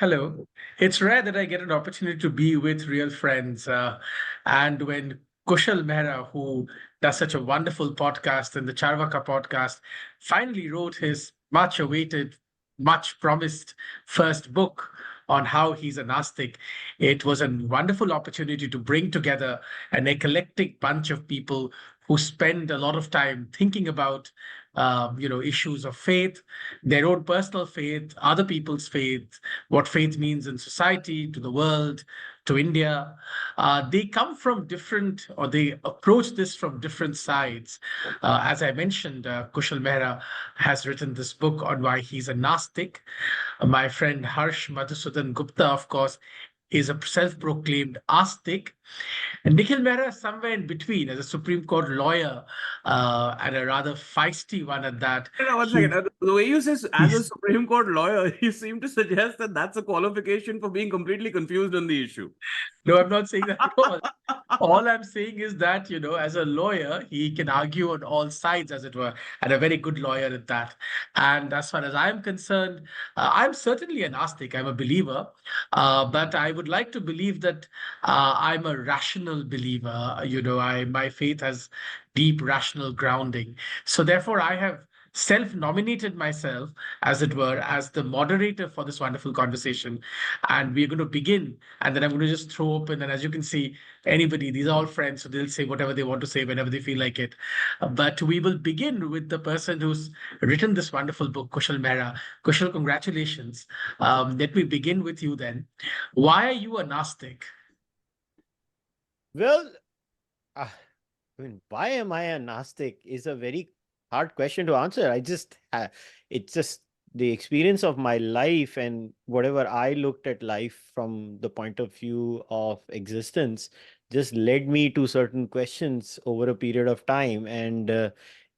Hello. It's rare that I get an opportunity to be with real friends. And when Kushal Mehra, who does such a wonderful podcast and the Charvaka podcast, finally wrote his much awaited, much promised first book on how he's an Aastik, it was a wonderful opportunity to bring together an eclectic bunch of people who spend a lot of time thinking about issues of faith, their own personal faith, other people's faith, what faith means in society, to the world, to India. They come from different, or they approach this from different sides. As I mentioned, Kushal Mehra has written this book on why he's a Nastik. My friend Harsh Madhusudan Gupta, of course, is a self-proclaimed Aastik. And Nikhil Mehra is somewhere in between as a Supreme Court lawyer and a rather feisty one at that. No, one second. He, The way you say as a he's Supreme Court lawyer, you seem to suggest that that's a qualification for being completely confused on the issue. No, I'm not saying that at all. All I'm saying is that, as a lawyer, he can argue on all sides, as it were, and a very good lawyer at that. And as far as I'm concerned, I'm certainly an Astic. I'm a believer, but I would like to believe that I'm a rational believer. My faith has deep rational grounding. So therefore, I have self-nominated myself, as it were, as the moderator for this wonderful conversation. And we're going to begin, and then I'm going to just throw open. And as you can see, anybody, these are all friends, so they'll say whatever they want to say whenever they feel like it. But we will begin with the person who's written this wonderful book, Kushal Mehra. Kushal, congratulations. Let me begin with you then. Why are you a Nastic? Well, I mean, why am I a Nastic is a very hard question to answer. It's just the experience of my life and whatever I looked at life from the point of view of existence just led me to certain questions over a period of time. And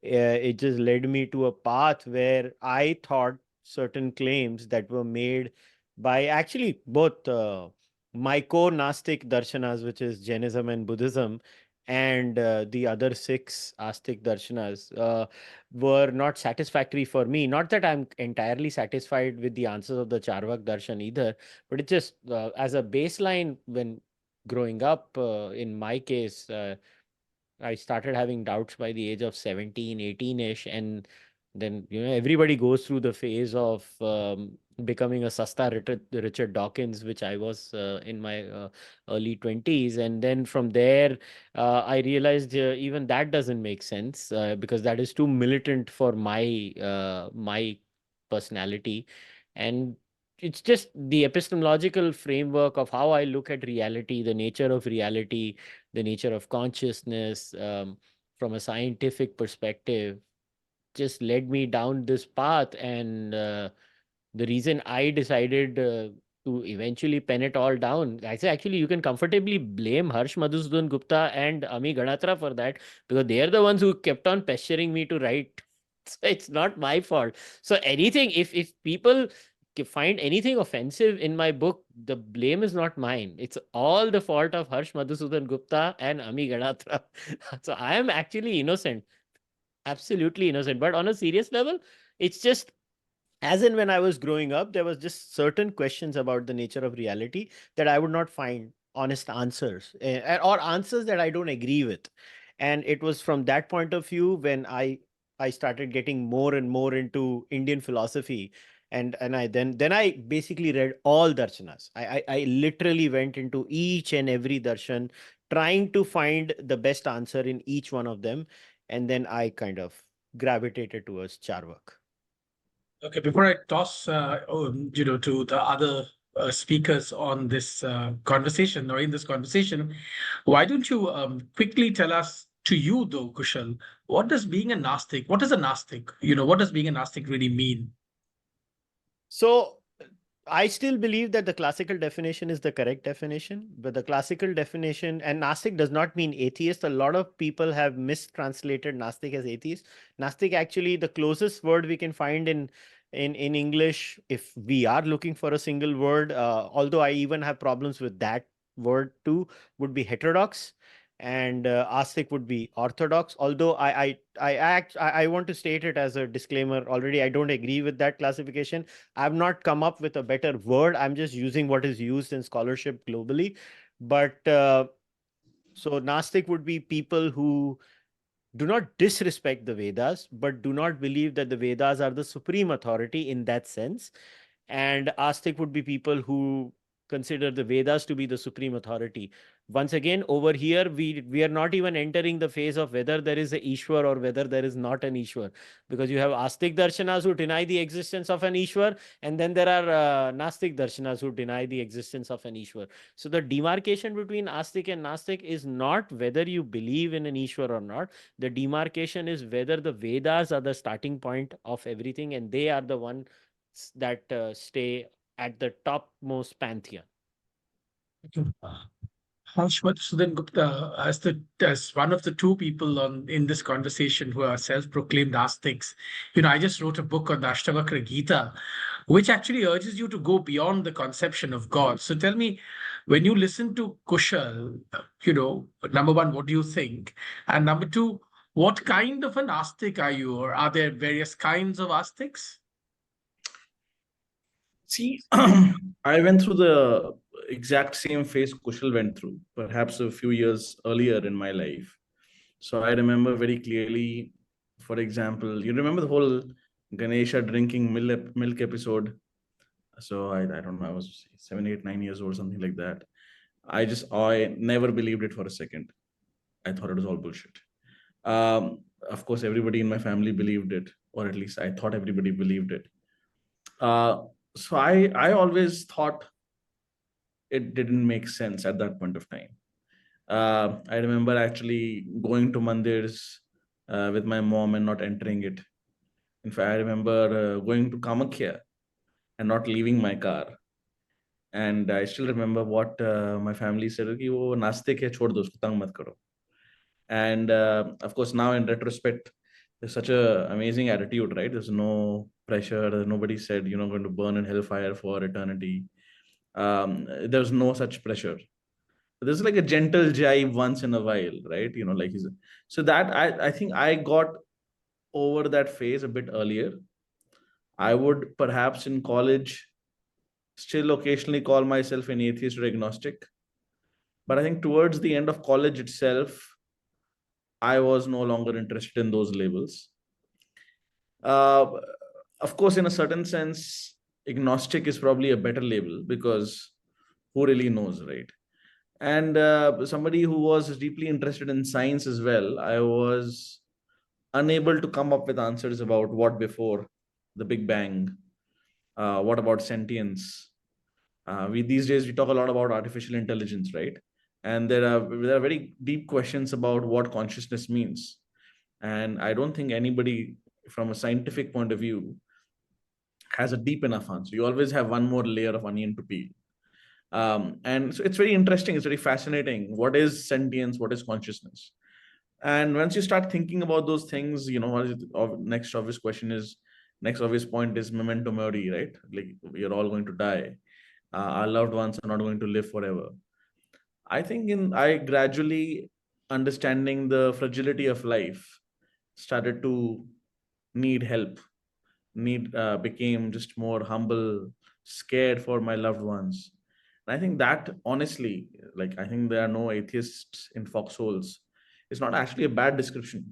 it just led me to a path where I thought certain claims that were made by actually both my core Nastic darshanas, which is Jainism and Buddhism, and the other six Astik darshanas were not satisfactory for me. Not that I'm entirely satisfied with the answers of the Charvak darshan either, but it just as a baseline when growing up, in my case, I started having doubts by the age of 17, 18-ish. And then, everybody goes through the phase of becoming a Sasta Richard Dawkins, which I was in my early 20s. And then from there, I realized even that doesn't make sense because that is too militant for my personality. And it's just the epistemological framework of how I look at reality, the nature of reality, the nature of consciousness from a scientific perspective just led me down this path. And the reason I decided to eventually pen it all down, I say actually you can comfortably blame Harsh Madhusudan Gupta and Ami Ganatra for that, because they are the ones who kept on pestering me to write. So it's not my fault. So anything, if people find anything offensive in my book, the blame is not mine. It's all the fault of Harsh Madhusudan Gupta and Ami Ganatra. So I am actually innocent, absolutely innocent. But on a serious level, it's just as in when I was growing up, there was just certain questions about the nature of reality that I would not find honest answers, or answers that I don't agree with. And it was from that point of view when I started getting more and more into Indian philosophy. And then I basically read all darshanas. I literally went into each and every darshan, trying to find the best answer in each one of them. And then I kind of gravitated towards Charvak. Okay, before I toss, to the other speakers on this conversation or in this conversation, why don't you quickly tell us, to you though, Kushal, what does being a Nastic, what is a Nastic? What does being a Nastic really mean? So I still believe that the classical definition is the correct definition, but the classical definition, and Nastik does not mean atheist. A lot of people have mistranslated Nastik as atheist. Nastik, actually, the closest word we can find in English, if we are looking for a single word, although I even have problems with that word too, would be heterodox. and Aastik would be orthodox. Although I want to state it as a disclaimer already. I don't agree with that classification. I've not come up with a better word. I'm just using what is used in scholarship globally. But so Nastik would be people who do not disrespect the Vedas, but do not believe that the Vedas are the supreme authority in that sense. And Astik would be people who consider the Vedas to be the supreme authority. Once again, over here, we are not even entering the phase of whether there is a Ishwar or whether there is not an Ishwar, because you have Astik Darshanas who deny the existence of an Ishwar, and then there are Nastik Darshanas who deny the existence of an Ishwar. So the demarcation between Astik and Nastik is not whether you believe in an Ishwar or not. The demarcation is whether the Vedas are the starting point of everything, and they are the one that stay at the topmost pantheon. Harsh Madhusudan Gupta, as one of the two people in this conversation who are self-proclaimed Astiks, I just wrote a book on the Ashtavakra Gita, which actually urges you to go beyond the conception of God. So tell me, when you listen to Kushal, number one, what do you think? And number two, what kind of an Astik are you? Or are there various kinds of Astiks? See, I went through the exact same phase Kushal went through, perhaps a few years earlier in my life. So I remember very clearly, for example, you remember the whole Ganesha drinking milk episode? So I don't know, I was 7, 8, 9 years old, something like that. I never believed it for a second. I thought it was all bullshit. Of course, everybody in my family believed it, or at least I thought everybody believed it. So I always thought it didn't make sense at that point of time. I remember actually going to mandirs with my mom and not entering it. In fact, I remember going to Kamakhya and not leaving my car. And I still remember what my family said, कि वो नास्तिक है, छोड़ दो उसको, तंग मत करो. And of course, now in retrospect, there's such a amazing attitude, right? There's no pressure. Nobody said you're not going to burn in hellfire for eternity. There's no such pressure. There's like a gentle jibe once in a while, right? So that I think I got over that phase a bit earlier. I would perhaps in college still occasionally call myself an atheist or agnostic. But I think towards the end of college itself, I was no longer interested in those labels. Of course, in a certain sense, agnostic is probably a better label because who really knows, right? And somebody who was deeply interested in science as well, I was unable to come up with answers about what before the Big Bang, what about sentience. These days we talk a lot about artificial intelligence, right? And there are very deep questions about what consciousness means. And I don't think anybody from a scientific point of view has a deep enough answer. You always have one more layer of onion to peel. And so it's very interesting, it's very fascinating. What is sentience? What is consciousness? And once you start thinking about those things, next obvious point is memento mori, right? Like you're all going to die. Our loved ones are not going to live forever. I think I gradually understanding the fragility of life started to need help, became just more humble, scared for my loved ones. And I think that honestly, I think there are no atheists in foxholes. It's not actually a bad description.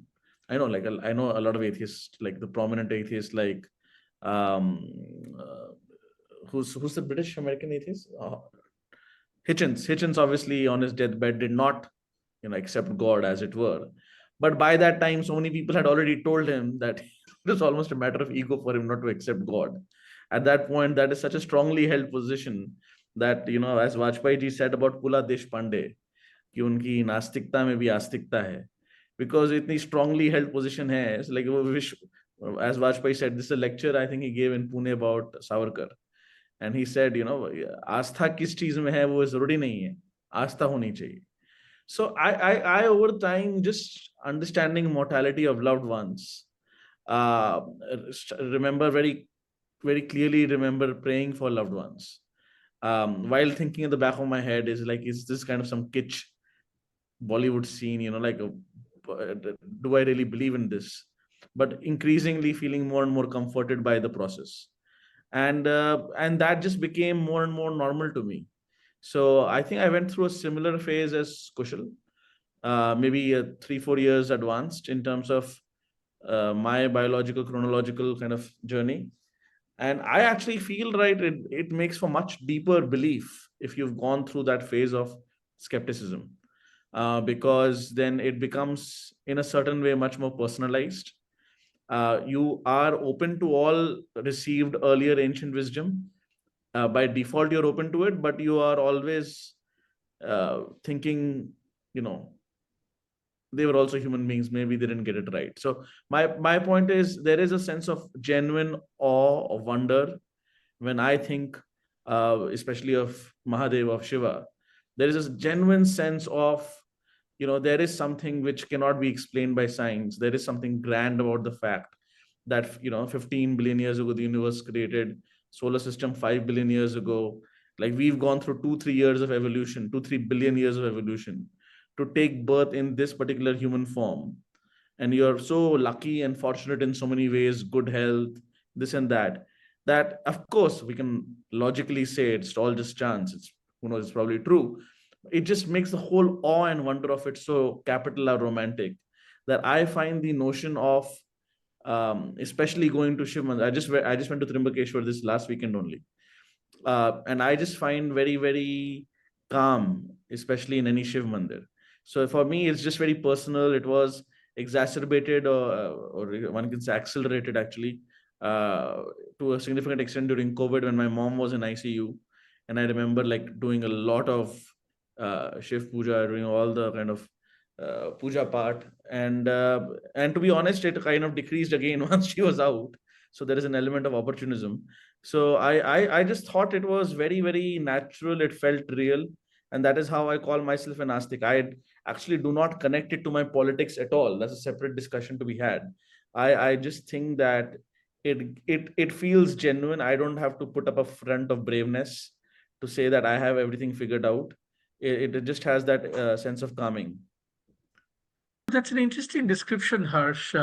I know, I know a lot of atheists, like the prominent atheists, like who's the British American atheist? Hitchens obviously on his deathbed did not, accept God as it were. But by that time, so many people had already told him that it was almost a matter of ego for him not to accept God. At that point, that is such a strongly held position that, as Vajpayee ji said about Pula Deshpande, कि उनकी नास्तिकता में भी आस्तिकता है, because इतनी strongly held position है. It's like as Vajpayee said, this is a lecture I think he gave in Pune about Savarkar. And he said, आस्था किस चीज में है वो जरूरी नहीं है, आस्था होनी चाहिए. So I over time, just understanding mortality of loved ones, remember very, very clearly remember praying for loved ones. While thinking in the back of my head is this kind of some kitsch Bollywood scene, like, do I really believe in this? But increasingly feeling more and more comforted by the process. And that just became more and more normal to me. So I think I went through a similar phase as Kushal, maybe 3-4 years advanced in terms of my biological chronological kind of journey. And I actually feel, right, it makes for much deeper belief if you've gone through that phase of skepticism, because then it becomes in a certain way much more personalized. You are open to all received earlier ancient wisdom. By default you're open to it, but you are always thinking, you know they were also human beings, maybe they didn't get it right. So my point is, there is a sense of genuine awe or wonder when I think, especially of Mahadev, of Shiva. There is a genuine sense of, there is something which cannot be explained by science. There is something grand about the fact that 15 billion years ago the universe created, solar system 5 billion years ago. Like, we've gone through 2-3 years of evolution, 2-3 billion years of evolution to take birth in this particular human form. And you're so lucky and fortunate in so many ways, good health, this and that of course we can logically say it's all just chance. It's, who knows, it's probably true. It just makes the whole awe and wonder of it so capital R romantic, that I find the notion of, especially going to Shiv Mandir. I just went to Trimbakeshwar this last weekend only, and I just find very, very calm, especially in any Shiv Mandir. So for me, it's just very personal. It was exacerbated, or one can say accelerated actually, to a significant extent during COVID, when my mom was in ICU. And I remember like doing a lot of Shiv Puja, doing all the kind of puja part. And to be honest, it kind of decreased again once she was out. So there is an element of opportunism. So I just thought it was very, very natural. It felt real. And that is how I call myself an Aastik. I actually do not connect it to my politics at all. That's a separate discussion to be had. I just think that it feels genuine. I don't have to put up a front of braveness to say that I have everything figured out. It just has that sense of calming. That's an interesting description, Harsh.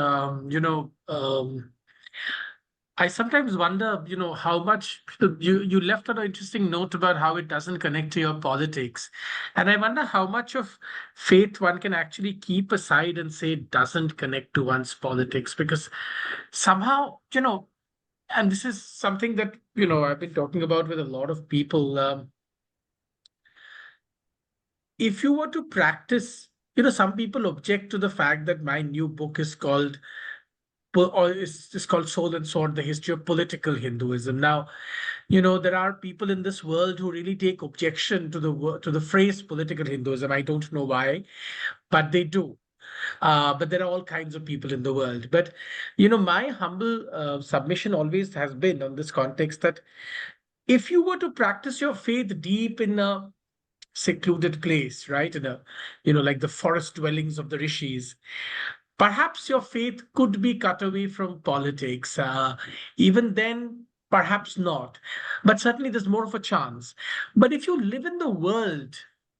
I sometimes wonder, how much you left on an interesting note about how it doesn't connect to your politics. And I wonder how much of faith one can actually keep aside and say it doesn't connect to one's politics. Because somehow, and this is something that, I've been talking about with a lot of people. If you were to practice, some people object to the fact that my new book is called or it's called Soul and Sword, the history of political Hinduism. Now, there are people in this world who really take objection to the phrase political Hinduism. I don't know why, but they do. But there are all kinds of people in the world. But my humble submission always has been on this context that if you were to practice your faith deep in a secluded place, right, in a like the forest dwellings of the rishis, perhaps your faith could be cut away from politics. Even then, perhaps not. But certainly there's more of a chance. But if you live in the world,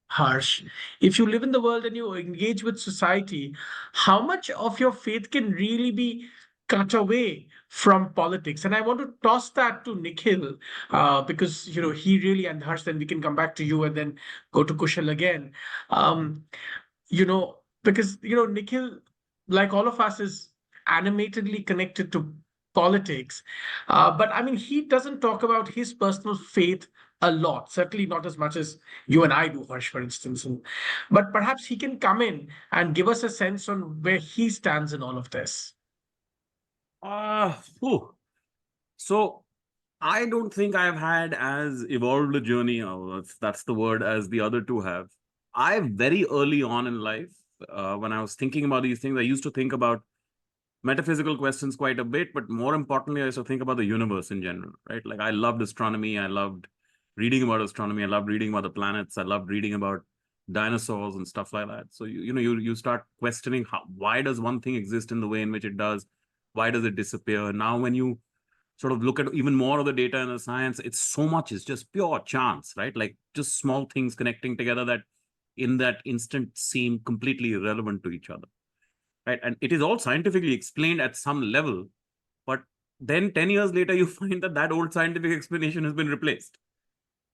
Harsh, if you live in the world and you engage with society, how much of your faith can really be cut away from politics? And I want to toss that to Nikhil, because he really, and Harsh, then we can come back to you and then go to Kushal again. Because Nikhil, like all of us, is animatedly connected to politics. But I mean, he doesn't talk about his personal faith a lot, certainly not as much as you and I do, Harsh, for instance. But perhaps he can come in and give us a sense on where he stands in all of this. So I don't think I've had as evolved a journey, that's the word, as the other two have. I very early on in life, when I was thinking about these things, I used to think about metaphysical questions quite a bit, but more importantly, I used to think about the universe in general, right? Like, I loved astronomy. I loved reading about astronomy. I loved reading about the planets. I loved reading about dinosaurs and stuff like that. So you start questioning, why does one thing exist in the way in which it does? Why does it disappear? Now, when you sort of look at even more of the data in the science, it's so much is just pure chance, right? Like just small things connecting together that in that instant seem completely irrelevant to each other, right? And it is all scientifically explained at some level, but then 10 years later, you find that that old scientific explanation has been replaced.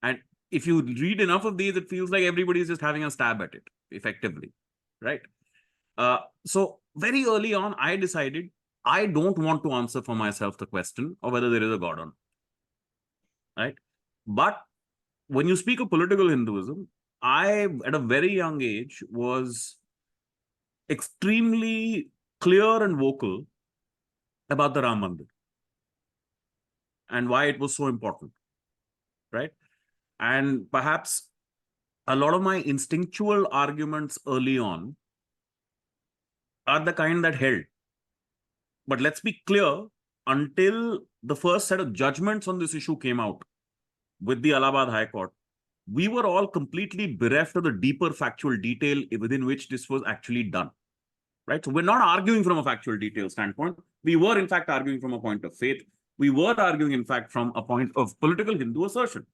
And if you read enough of these, it feels like everybody is just having a stab at it, effectively, right? So very early on, I decided I don't want to answer for myself the question of whether there is a God or not, right? But when you speak of political Hinduism, I, at a very young age, was extremely clear and vocal about the Ram Mandir and why it was so important, right? And perhaps a lot of my instinctual arguments early on are the kind that held. But let's be clear, until the first set of judgments on this issue came out with the Allahabad High Court, we were all completely bereft of the deeper factual detail within which this was actually done, right? So we're not arguing from a factual detail standpoint. We were, in fact, arguing from a point of faith. We were arguing, in fact, from a point of political Hindu assertion,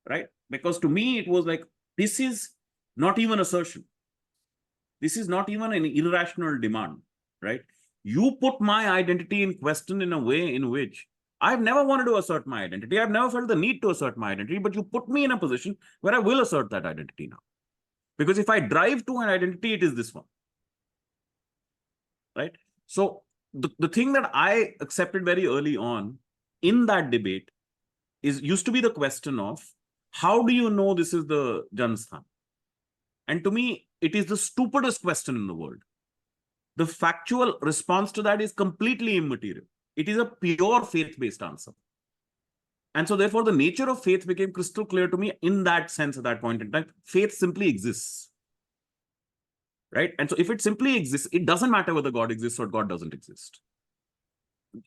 right? Because to me, it was like, this is not even assertion. This is not even an irrational demand, right? You put my identity in question in a way in which I've never wanted to assert my identity. I've never felt the need to assert my identity, but you put me in a position where I will assert that identity now. Because if I drive to an identity, it is this one, right? So the thing that I accepted very early on in that debate used to be the question of, how do you know this is the Jansthan? And to me, it is the stupidest question in the world. The factual response to that is completely immaterial. It is a pure faith-based answer. And so therefore, the nature of faith became crystal clear to me in that sense at that point in time. Faith simply exists, right? And so if it simply exists, it doesn't matter whether God exists or God doesn't exist.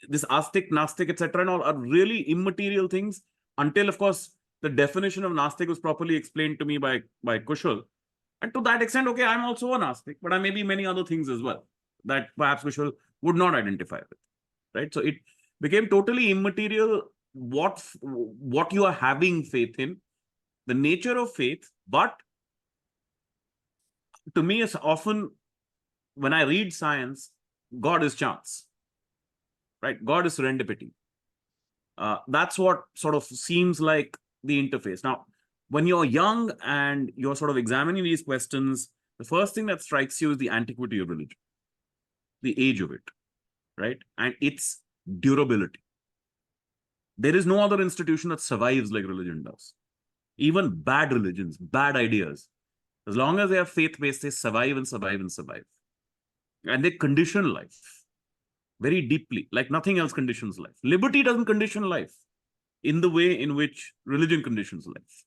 This Aastik, Nastik, etc. and all are really immaterial things until, of course, the definition of Nastik was properly explained to me by Kushal. And to that extent, okay, I'm also an Aastik, but I may be many other things as well that perhaps Kushal would not identify with, right? So it became totally immaterial what you are having faith in, the nature of faith. But to me, it's often, when I read science, God is chance, right? God is serendipity. That's what sort of seems like the interface. Now, when you're young and you're sort of examining these questions, the first thing that strikes you is the antiquity of religion, the age of it, right? And its durability. There is no other institution that survives like religion does. Even bad religions, bad ideas, as long as they are faith-based, they survive and survive and survive. And they condition life very deeply, like nothing else conditions life. Liberty doesn't condition life in the way in which religion conditions life,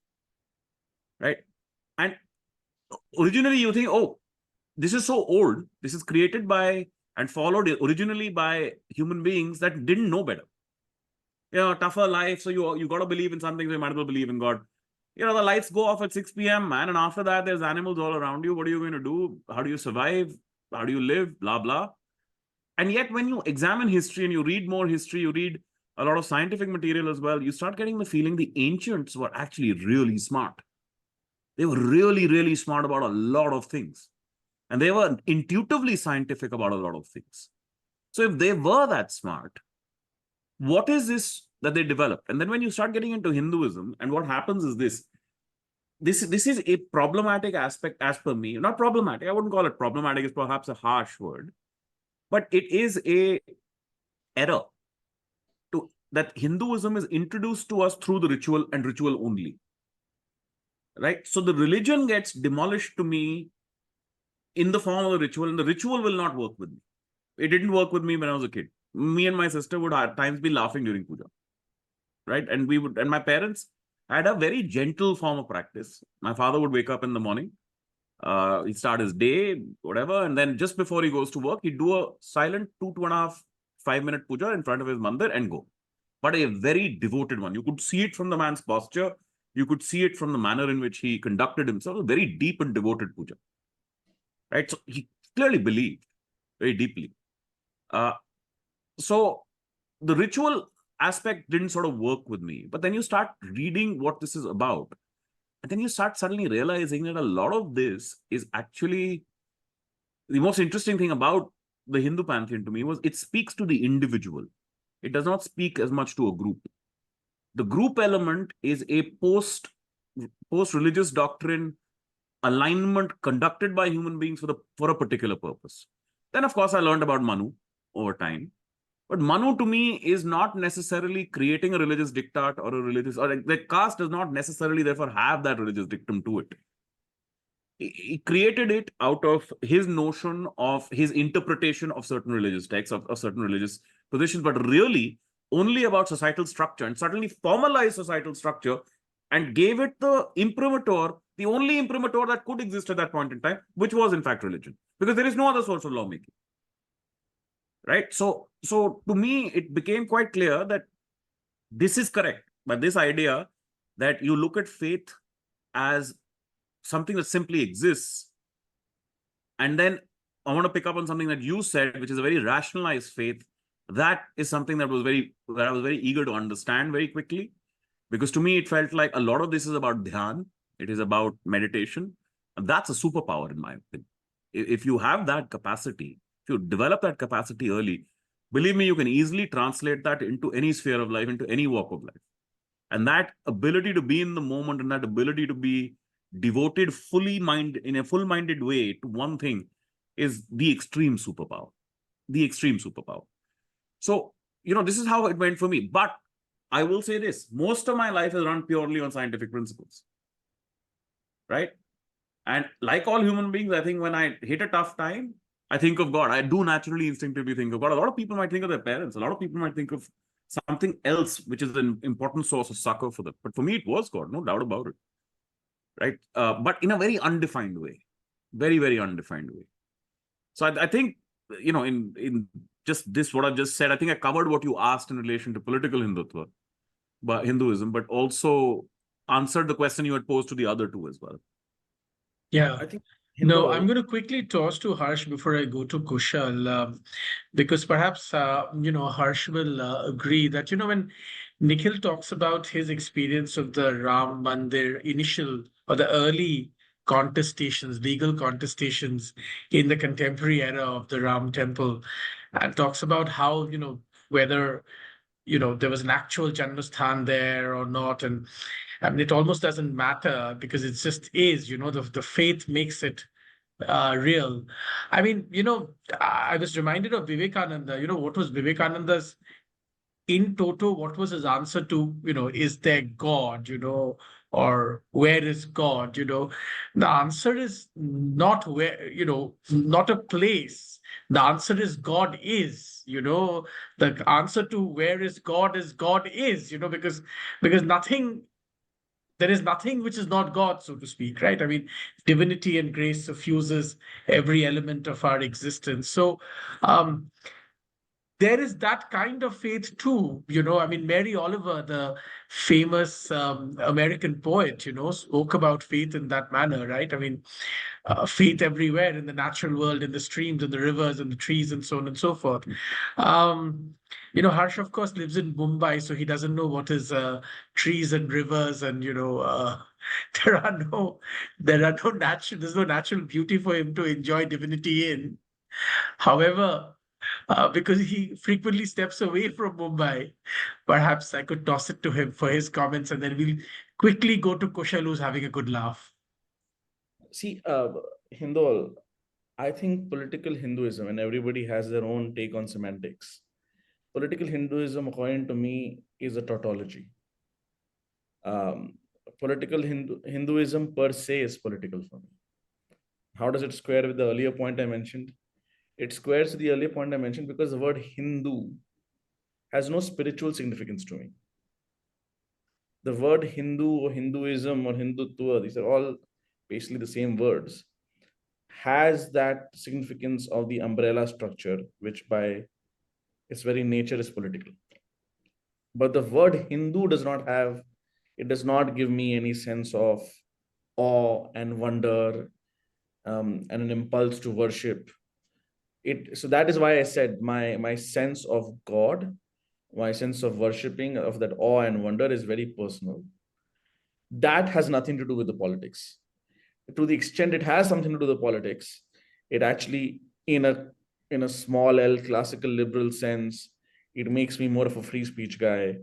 right? And originally you think, oh, this is so old. This is created by and followed originally by human beings that didn't know better. You know, tougher life, so you got to believe in something, so you might as well believe in God. You know, the lights go off at 6 p.m., man, and after that, there's animals all around you. What are you going to do? How do you survive? How do you live? Blah, blah. And yet, when you examine history and you read more history, you read a lot of scientific material as well, you start getting the feeling the ancients were actually really smart. They were really, really smart about a lot of things. And they were intuitively scientific about a lot of things. So if they were that smart, what is this that they developed? And then when you start getting into Hinduism, and what happens is this is a problematic aspect as per me. Not problematic, I wouldn't call it problematic, it's perhaps a harsh word, but it is a error that Hinduism is introduced to us through the ritual and ritual only, right? So the religion gets demolished to me in the form of the ritual, and the ritual will not work with me. It didn't work with me when I was a kid. Me and my sister would at times be laughing during puja, right? And my parents had a very gentle form of practice. My father would wake up in the morning, he'd start his day, whatever, and then just before he goes to work, he'd do a silent 2.5, 5-minute puja in front of his mandir and go. But a very devoted one. You could see it from the man's posture. You could see it from the manner in which he conducted himself. A very deep and devoted puja, right? So he clearly believed very deeply. So the ritual aspect didn't sort of work with me. But then you start reading what this is about, And then you start suddenly realizing that a lot of this is actually the most interesting thing about the Hindu pantheon to me was it speaks to the individual. It does not speak as much to a group. The group element is a post-religious doctrine alignment conducted by human beings for a particular purpose. Then, of course, I learned about Manu over time. But Manu to me is not necessarily creating a religious diktat or a religious, or the caste does not necessarily therefore have that religious dictum to it. He created it out of his notion of his interpretation of certain religious texts, of certain religious positions, but really only about societal structure, and suddenly formalized societal structure and gave it the imprimatur, the only imprimatur that could exist at that point in time, which was in fact religion, because there is no other source of lawmaking. Right? So to me, it became quite clear that this is correct, but this idea that you look at faith as something that simply exists, and then I want to pick up on something that you said, which is a very rationalized faith. That is something that I was very eager to understand very quickly, because to me it felt like a lot of this is about dhyan, it is about meditation, and that's a superpower in my opinion. If you have that capacity, if you develop that capacity early, believe me, you can easily translate that into any sphere of life, into any walk of life. And that ability to be in the moment and that ability to be devoted in a full-minded way to one thing is the extreme superpower. The extreme superpower. So, this is how it went for me. But I will say this, most of my life has run purely on scientific principles. Right? And like all human beings, I think when I hit a tough time, I think of God. I do naturally instinctively think of God. A lot of people might think of their parents. A lot of people might think of something else, which is an important source of succor for them. But for me, it was God, no doubt about it. Right? But in a very undefined way. Very, very undefined way. So I think, in just this, what I've just said, I think I covered what you asked in relation to political Hinduism, but also answered the question you had posed to the other two as well. Yeah. I think No, I'm Hindol, going to quickly toss to Harsh before I go to Kushal, because perhaps, Harsh will agree that, when Nikhil talks about his experience of the Ram Mandir initial or the early contestations, legal contestations in the contemporary era of the Ram temple, and talks about how, whether, there was an actual Janmasthan there or not. And I mean, it almost doesn't matter because it just is, the faith makes it real. I mean, I was reminded of Vivekananda. What was Vivekananda's in toto? What was his answer to, is there God, or where is God? The answer is not where, not a place. The answer is God is, the answer to where is God is, because there is nothing which is not God, so to speak, right? I mean, divinity and grace suffuses every element of our existence. So there is that kind of faith too. I mean, Mary Oliver, the famous American poet, spoke about faith in that manner, right? I mean, faith everywhere in the natural world, in the streams, in the rivers, and the trees, and so on and so forth. Harsh, of course, lives in Mumbai, so he doesn't know what is trees and rivers, and there are no there's no natural beauty for him to enjoy divinity in. However, because he frequently steps away from Mumbai, perhaps I could toss it to him for his comments, and then we'll quickly go to Kushal, who's having a good laugh. see, Hindol, I think political Hinduism, and everybody has their own take on semantics. Political Hinduism, according to me, is a tautology. Political Hinduism per se is political for me. How does it square with the earlier point I mentioned? It squares with the earlier point I mentioned because the word Hindu has no spiritual significance to me. The word Hindu or Hinduism or Hindutva, these are all basically the same words, has that significance of the umbrella structure, which by its very nature is political. But the word Hindu does not give me any sense of awe and wonder, and an impulse to worship. So that is why I said my sense of God, my sense of worshiping, of that awe and wonder is very personal. that has nothing to do with the politics. To the extent it has something to do with the politics, it actually, in a small L classical liberal sense, it makes me more of a free speech guy.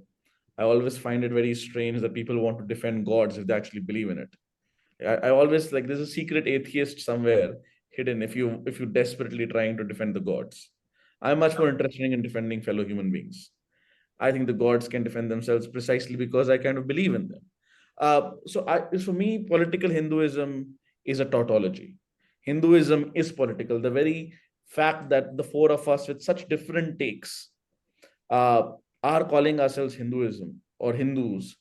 I always find it very strange that people want to defend gods if they actually believe in it. I always like there's a secret atheist somewhere hidden if you desperately trying to defend the gods. I'm much more interested in defending fellow human beings. I think the gods can defend themselves precisely because I kind of believe in them. For me, political Hinduism is a tautology. Hinduism is political. The very fact that the four of us with such different takes uh, are calling ourselves Hinduism or Hindus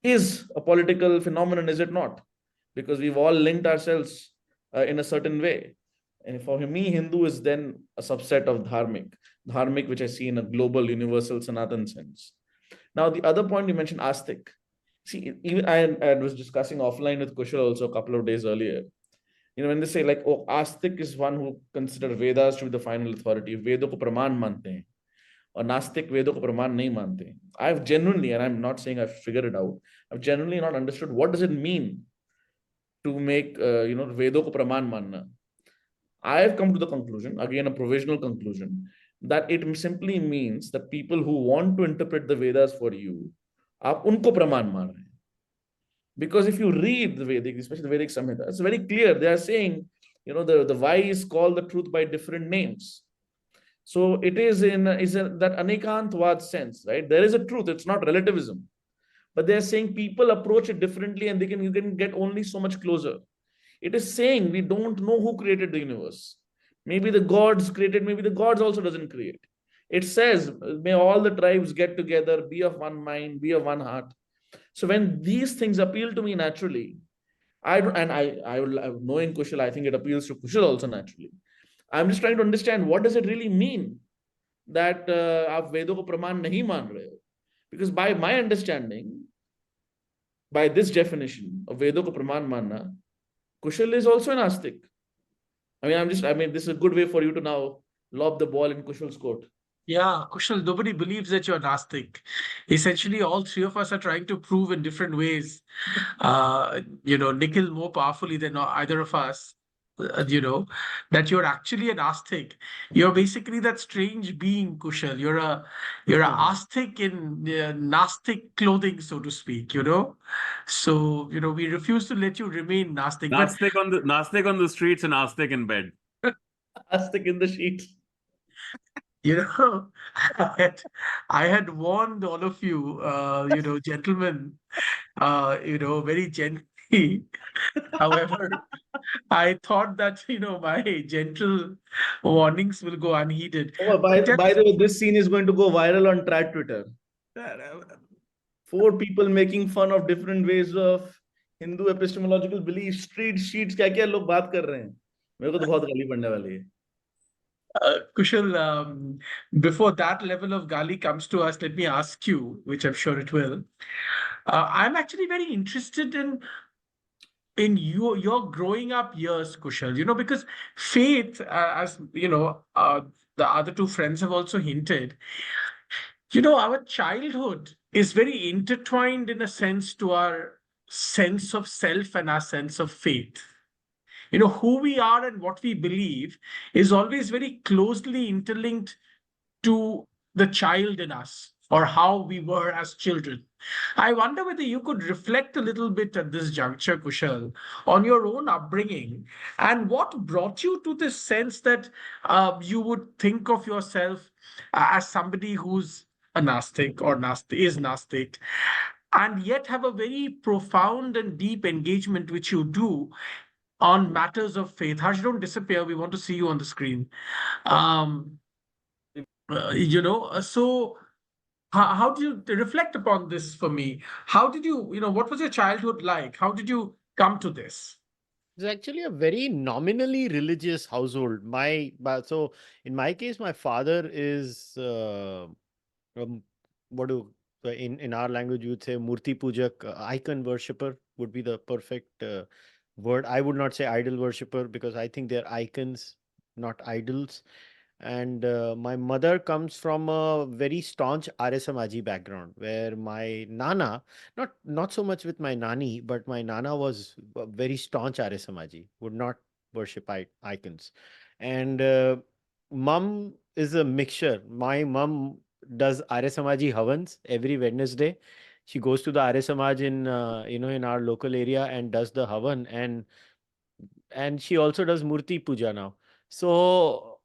is a political phenomenon, is it not? Because we've all linked ourselves in a certain way. And for me, Hindu is then a subset of dharmic, which I see in a global, universal, Sanatan sense. Now, the other point you mentioned, Aastik. See, even I was discussing offline with Kushal also a couple of days earlier. When they say like, oh, Aastik is one who consider Vedas to be the final authority, Vedo ko praman mante hain, और नास्तिक वेदों को प्रमाण नहीं मानते. I've genuinely, and I'm not saying I've figured it out, I've genuinely not understood what does it mean to make वेदों को प्रमाण मानना. I have come to the conclusion, again a provisional conclusion, that it simply means that people who want to interpret the Vedas for you, आप उनको प्रमाण मान रहे हैं. Because if you read the Vedic, especially the Vedic Samhita, it's very clear. They are saying, the wise call the truth by different names. So it is that anekantvad sense, right? There is a truth. It's not relativism, but they're saying people approach it differently, and you can get only so much closer. It is saying we don't know who created the universe. Maybe the gods created. Maybe the gods also doesn't create. It says, may all the tribes get together, be of one mind, be of one heart. So when these things appeal to me naturally, knowing Kushal, I think it appeals to Kushal also naturally. I'm just trying to understand what does it really mean that आप वेदों को प्रमाण नहीं मान रहे हो? Because by my understanding, by this definition of वेदों को प्रमाण मानना, Kushal is also an Aastik. This is a good way for you to now lob the ball in Kushal's court. Yeah, Kushal, nobody believes that you're Nastik. Essentially, all three of us are trying to prove in different ways. Nikhil more powerfully than either of us, that you're actually an Aastik. You're basically that strange being, Kushal. You're a Aastik in Nastik clothing, so to speak, So, we refuse to let you remain Nastik. But Nastik on the streets and Aastik in bed. Aastik in the sheets. I had warned all of you, gentlemen, very gently. However, I thought that, my gentle warnings will go unheeded. Oh, by the way, this scene is going to go viral on Trad Twitter. 4 people making fun of different ways of Hindu epistemological beliefs, street sheets, क्या-क्या लोग बात कर रहे हैं. मेरे को तो बहुत गाली पड़ने वाली है. Kushal, before that level of gali comes to us, let me ask you, which I'm sure it will. I'm actually very interested in your growing up years, Kushal. Because faith, as the other two friends have also hinted, our childhood is very intertwined in a sense to our sense of self and our sense of faith. Who we are and what we believe is always very closely interlinked to the child in us or how we were as children. I wonder whether you could reflect a little bit at this juncture, Kushal, on your own upbringing and what brought you to this sense that you would think of yourself as somebody who's a Nastik or is Nastik, and yet have a very profound and deep engagement, which you do on matters of faith. Harsh, don't disappear. We want to see you on the screen. So how do you reflect upon this for me? How did you, what was your childhood like? How did you come to this? It's actually a very nominally religious household. So in my case, my father is in our language you would say Murti Pujak, icon worshipper would be the perfect word. I would not say idol worshipper because I think they're icons, not idols. And my mother comes from a very staunch Arya Samaji background, where my nana, not so much with my nani, but my nana was a very staunch Arya Samaji, would not worship icons. And mum is a mixture. My mum does Arya Samaji Havans every Wednesday. She goes to the Arya Samaj in in our local area and does the Havan, and she also does Murti Puja now. So,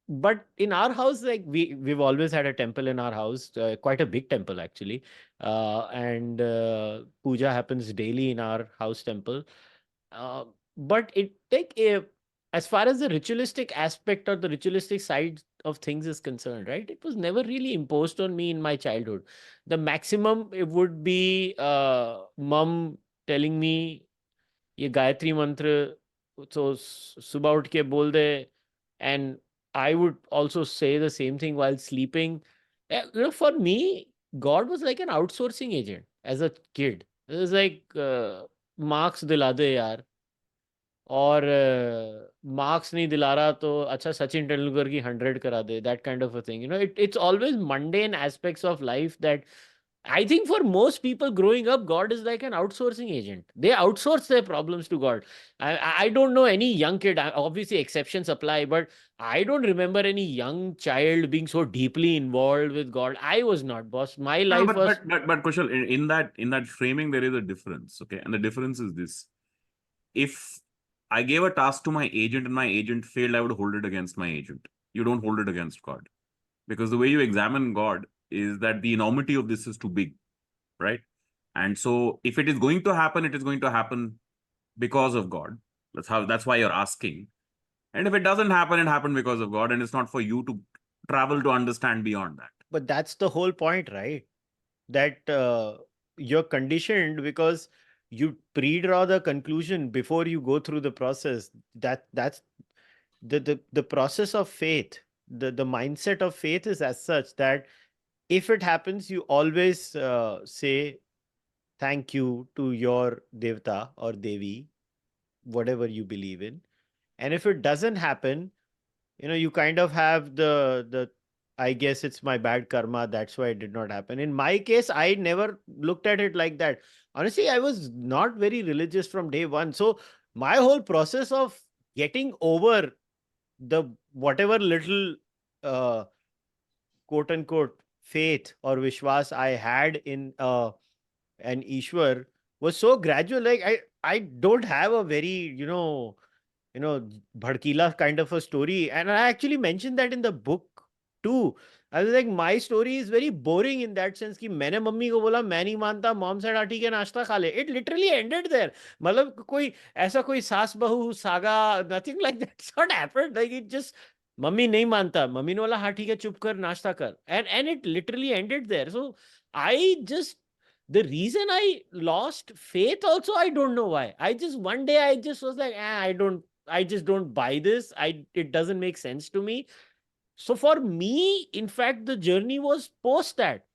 but in our house, like we've always had a temple in our house, quite a big temple actually, and puja happens daily in our house temple. uh, but it take a, as far as the ritualistic aspect or the ritualistic side of things is concerned, right, it was never really imposed on me in my childhood. The maximum it would be mom telling me ये गायत्री मंत्र तो सुबह उठ के बोल दे, and I would also say the same thing while sleeping. For me, God was like an outsourcing agent as a kid. It was like marks दिला दे यार, और मार्क्स नहीं दिला रहा तो अच्छा सचिन तेंदुलकर की 100 करा दे, that kind of a thing. It's always mundane aspects of life that I think for most people growing up, God is like an outsourcing agent. They outsource their problems to God. I don't know any young kid, obviously exceptions apply, but I don't remember any young child being so deeply involved with God. I was not, boss. My No, life was. but Kushal, in that framing, there is a difference. Okay. And the difference is this. If I gave a task to my agent and my agent failed, I would hold it against my agent. You don't hold it against God. Because the way you examine God is that the enormity of this is too big, right? And so if it is going to happen, it is going to happen because of God. That's why you're asking. And if it doesn't happen, it happened because of God, and it's not for you to travel to understand beyond that. But that's the whole point, right? That you're conditioned because you pre-draw the conclusion before you go through the process. That's the process of faith. The mindset of faith is as such that if it happens, you always say thank you to your devta or devi, whatever you believe in. And if it doesn't happen, you kind of have the I guess it's my bad karma, that's why it did not happen. In my case, I never looked at it like that. Honestly, I was not very religious from day one. So my whole process of getting over the whatever little uh, quote unquote faith or vishwas I had in an Ishwar was so gradual. Like I don't have a very bhadkila kind of a story, and I actually mentioned that in the book too. I was like, my story is very boring in that sense कि मैंने mummy को बोला मैं नहीं मानता, mom said ठीक है नाश्ता खा ले. It literally ended there. मतलब कोई ऐसा कोई सास बहू saga, nothing like that. It's not happened. Like it just mummy नहीं मानता, मम्मी ने बोला हाँ ठीक है चुप कर नाश्ता कर, and it literally ended there. So I just, the reason I lost faith also, I don't know why. I just one day I just was like, I just don't buy this. It doesn't make sense to me. So for me, in fact, the journey was post that.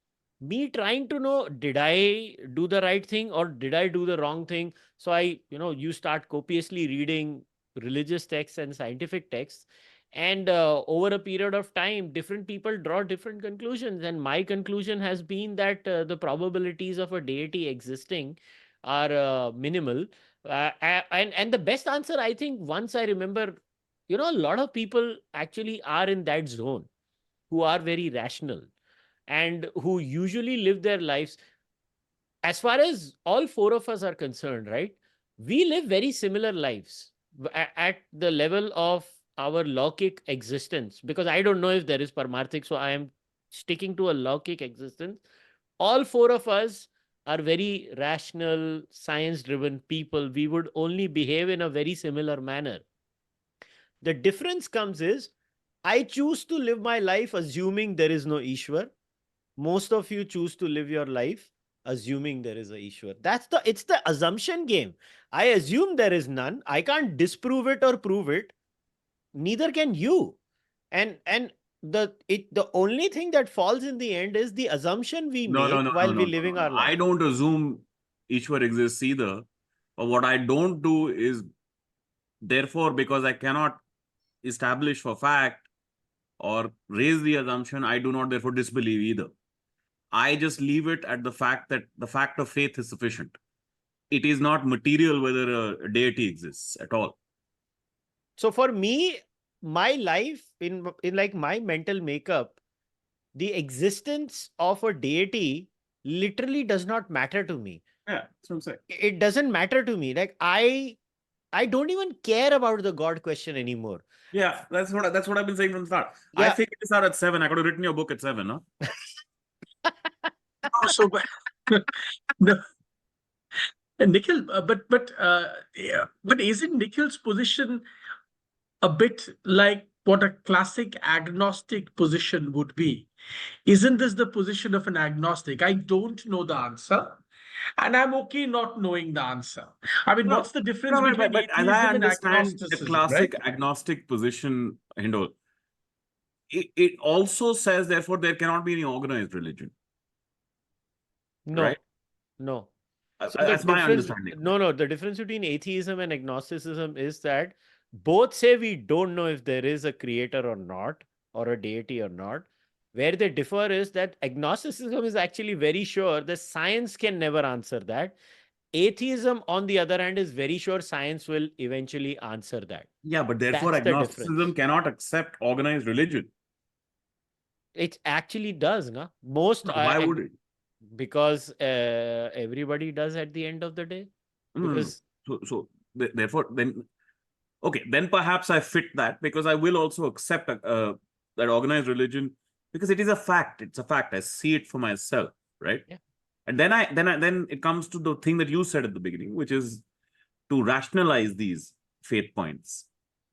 Me trying to know, did I do the right thing or did I do the wrong thing? So you start copiously reading religious texts and scientific texts. And over a period of time, different people draw different conclusions. And my conclusion has been that the probabilities of a deity existing are minimal. And the best answer, I think, once I remember, a lot of people actually are in that zone who are very rational and who usually live their lives. As far as all four of us are concerned, right? We live very similar lives at the level of our Laukic existence, because I don't know if there is Paramarthik, so I am sticking to a Laukic existence. All four of us are very rational, science-driven people. We would only behave in a very similar manner. The difference comes is, I choose to live my life assuming there is no Ishwar. Most of you choose to live your life assuming there is a Ishwar. It's the assumption game. I assume there is none. I can't disprove it or prove it. Neither can you. And the only thing that falls in the end is the assumption we make while we living our life. I don't assume Ishwar exists either. But what I don't do is, therefore, because I cannot establish for fact or raise the assumption, I do not therefore disbelieve either. I just leave it at the fact that the fact of faith is sufficient. It is not material whether a deity exists at all. So for me, my life in like my mental makeup, the existence of a deity literally does not matter to me. Yeah, that's what I'm saying. It doesn't matter to me. Like I don't even care about the God question anymore. Yeah, that's what I've been saying from the start. I Yeah. figured this out at 7. I could have written your book at 7, no? So, no, Nikhil, yeah, but isn't Nikhil's position a bit like what a classic agnostic position would be? Isn't this the position of an agnostic? I don't know the answer, and I'm okay not knowing the answer. I mean, No, what's the difference No, between but as I atheism and understand the agnosticism, classic right? agnostic position, Hindol, it also says, therefore, there cannot be any organized religion. No, Right? no. So That's the my difference, understanding. no, the difference between atheism and agnosticism is that both say we don't know if there is a creator or not, or a deity or not. Where they differ is that agnosticism is actually very sure that science can never answer that. Atheism, on the other hand, is very sure science will eventually answer that. Yeah, but therefore, That's the agnosticism difference. cannot accept organized religion. It actually does, na? Most Why would it? because everybody does at the end of the day. Because Therefore, then okay, then perhaps I fit that, because I will also accept that organized religion, because it is a fact. It's a fact. I see it for myself, right? Yeah. And then it comes to the thing that you said at the beginning, which is to rationalize these faith points.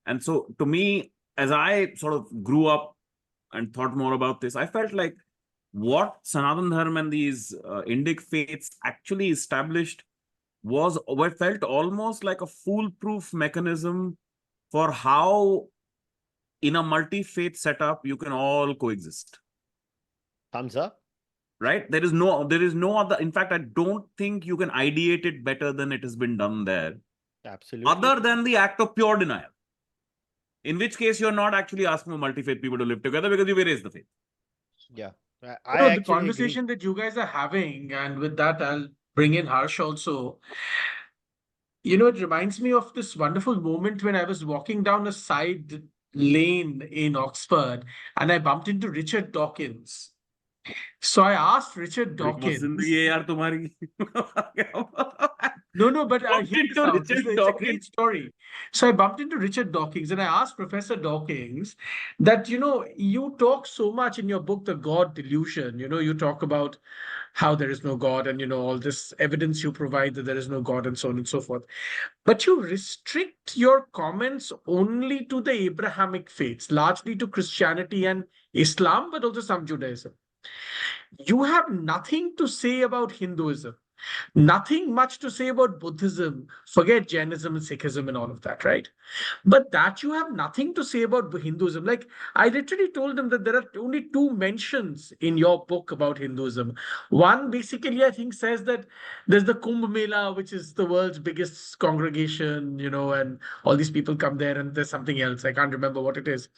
And so, to me, as I sort of grew up and thought more about this, I felt like what Sanatana Dharma and these Indic faiths actually established was what felt almost like a foolproof mechanism for how, in a multi-faith setup, you can all coexist. thumbs up. Right? There is no other. In fact, I don't think you can ideate it better than it has been done there. Absolutely. Other than the act of pure denial. In which case, you're not actually asking for multi-faith people to live together because you've erased the faith. Yeah. The actually conversation that you guys are having, and with that, I'll bring in Harsh also. It reminds me of this wonderful moment when I was walking down a side lane in Oxford and I bumped into Richard Dawkins. So I asked Richard Dawkins. No, but hear this out. It's a great story. So I bumped into Richard Dawkins and I asked Professor Dawkins that, you talk so much in your book, The God Delusion. You talk about how there is no God and, all this evidence you provide that there is no God and so on and so forth. But you restrict your comments only to the Abrahamic faiths, largely to Christianity and Islam, but also some Judaism. You have nothing to say about Hinduism, nothing much to say about Buddhism, forget Jainism and Sikhism and all of that, right? But that you have nothing to say about Hinduism. Like, I literally told them that there are only two mentions in your book about Hinduism. One, basically, I think says that there's the Kumbh Mela, which is the world's biggest congregation, and all these people come there, and there's something else. I can't remember what it is.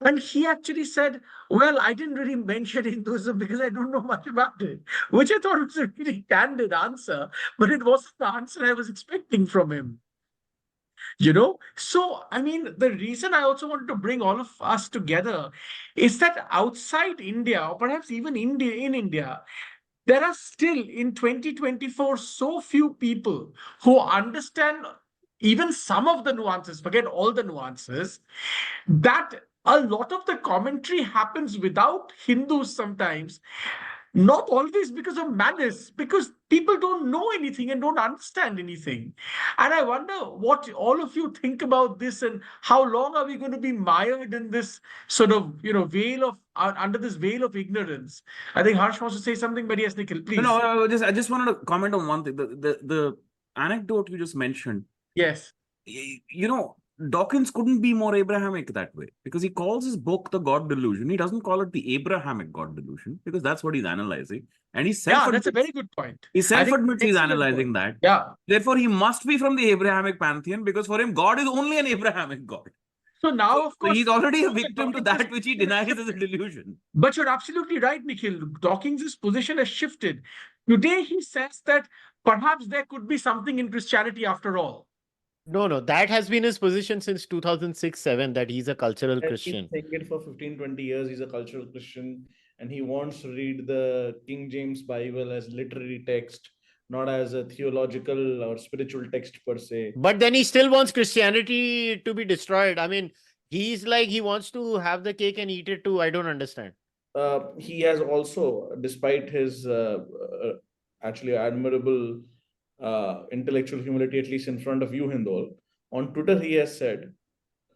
And he actually said, well, I didn't really mention Hinduism because I don't know much about it, which I thought was a really candid answer, but it wasn't the answer I was expecting from him. So, I mean, the reason I also wanted to bring all of us together is that outside India, or perhaps even in India, there are still in 2024 so few people who understand even some of the nuances, forget all the nuances, that a lot of the commentary happens without Hindus sometimes, not always because of malice, because people don't know anything and don't understand anything. And I wonder what all of you think about this, and how long are we going to be mired in this sort of, veil of, under this veil of ignorance? I think Harsh wants to say something, but yes, Nikhil, please. No, I just wanted to comment on one thing. The anecdote you just mentioned. Yes. Dawkins couldn't be more Abrahamic that way, because he calls his book The God Delusion. He doesn't call it the Abrahamic God Delusion, because that's what he's analyzing. And that's a very good point. He self-admits he's analyzing that. Yeah. Therefore, he must be from the Abrahamic pantheon, because for him, God is only an Abrahamic God. So now, of So course, he's already a now that victim to Dawkins' that which he position has denies as a shifted. delusion. But you're absolutely right, Nikhil. Dawkins' position has shifted. Today, he says that perhaps there could be something in Christianity after all. No, that has been his position since 2006-7, that he's a cultural He's been Christian. saying it for 15, 20 years. He's a cultural Christian and he wants to read the King James Bible as literary text, not as a theological or spiritual text per se. But then he still wants Christianity to be destroyed. I mean, he's like, he wants to have the cake and eat it too. I don't understand. He has also, despite his actually admirable intellectual humility, at least in front of you, Hindol, on Twitter, he has said,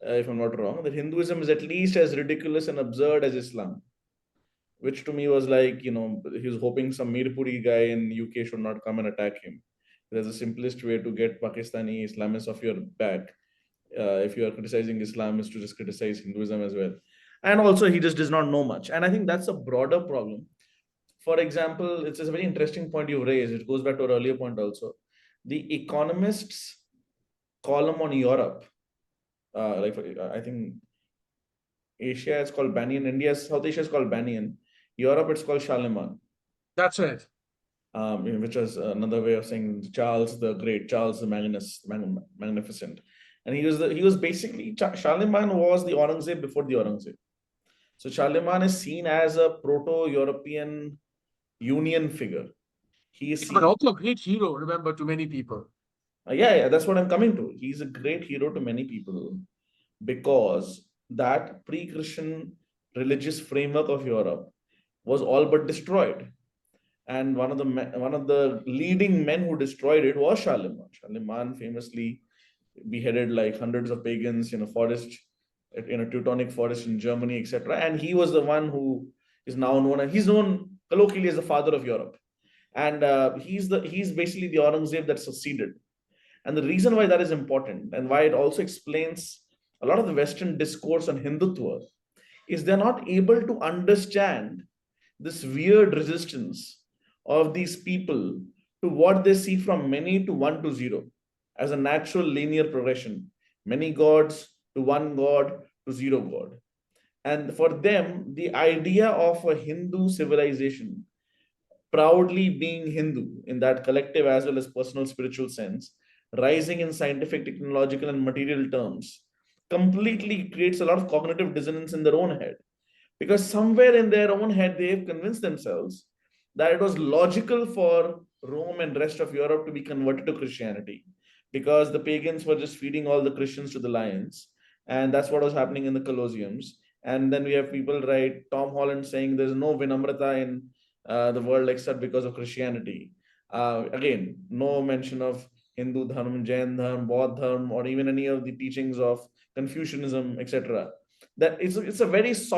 if I'm not wrong, that Hinduism is at least as ridiculous and absurd as Islam, which to me was like, he was hoping some Mirpuri guy in UK should not come and attack him. There's the simplest way to get Pakistani Islamists off your back. If you are criticizing Islam, is to just criticize Hinduism as well. And also, he just does not know much. And I think that's a broader problem. For example, it's a very interesting point you've raised. It goes back to our earlier point also. The Economist's column on Europe, I think Asia is called Banyan, India, South Asia is called Banyan, Europe it's called Charlemagne. That's right. Which was another way of saying Charles the Great, Charles the Magnificent. And he was basically, Charlemagne was the Aurangzeb before the Aurangzeb. So Charlemagne is seen as a proto-European union figure. He is seen, but also a great hero, remember, to many people. Yeah, that's what I'm coming to. He's a great hero to many people because that pre-Christian religious framework of Europe was all but destroyed. And one of the leading men who destroyed it was Charlemagne. Charlemagne famously beheaded like hundreds of pagans in a forest, in a Teutonic forest in Germany, etc. And he was the one who is now he's known colloquially as the father of Europe. And he's basically the Aurangzeb that succeeded. And the reason why that is important and why it also explains a lot of the Western discourse on Hindutva is they're not able to understand this weird resistance of these people to what they see from many to 1 to 0 as a natural linear progression. Many gods to one god to 0 god. And for them, the idea of a Hindu civilization proudly being Hindu in that collective as well as personal spiritual sense, rising in scientific, technological, and material terms, completely creates a lot of cognitive dissonance in their own head. Because somewhere in their own head, they have convinced themselves that it was logical for Rome and rest of Europe to be converted to Christianity because the pagans were just feeding all the Christians to the lions. And that's what was happening in the Colosseums. And then we have people, right, Tom Holland saying there's no Vinamrata in the world except because of Christianity. Again, no mention of Hindu Dharma, Jain Dharma, Bodh Dharma, or even any of the teachings of Confucianism, etc. That it's a very it's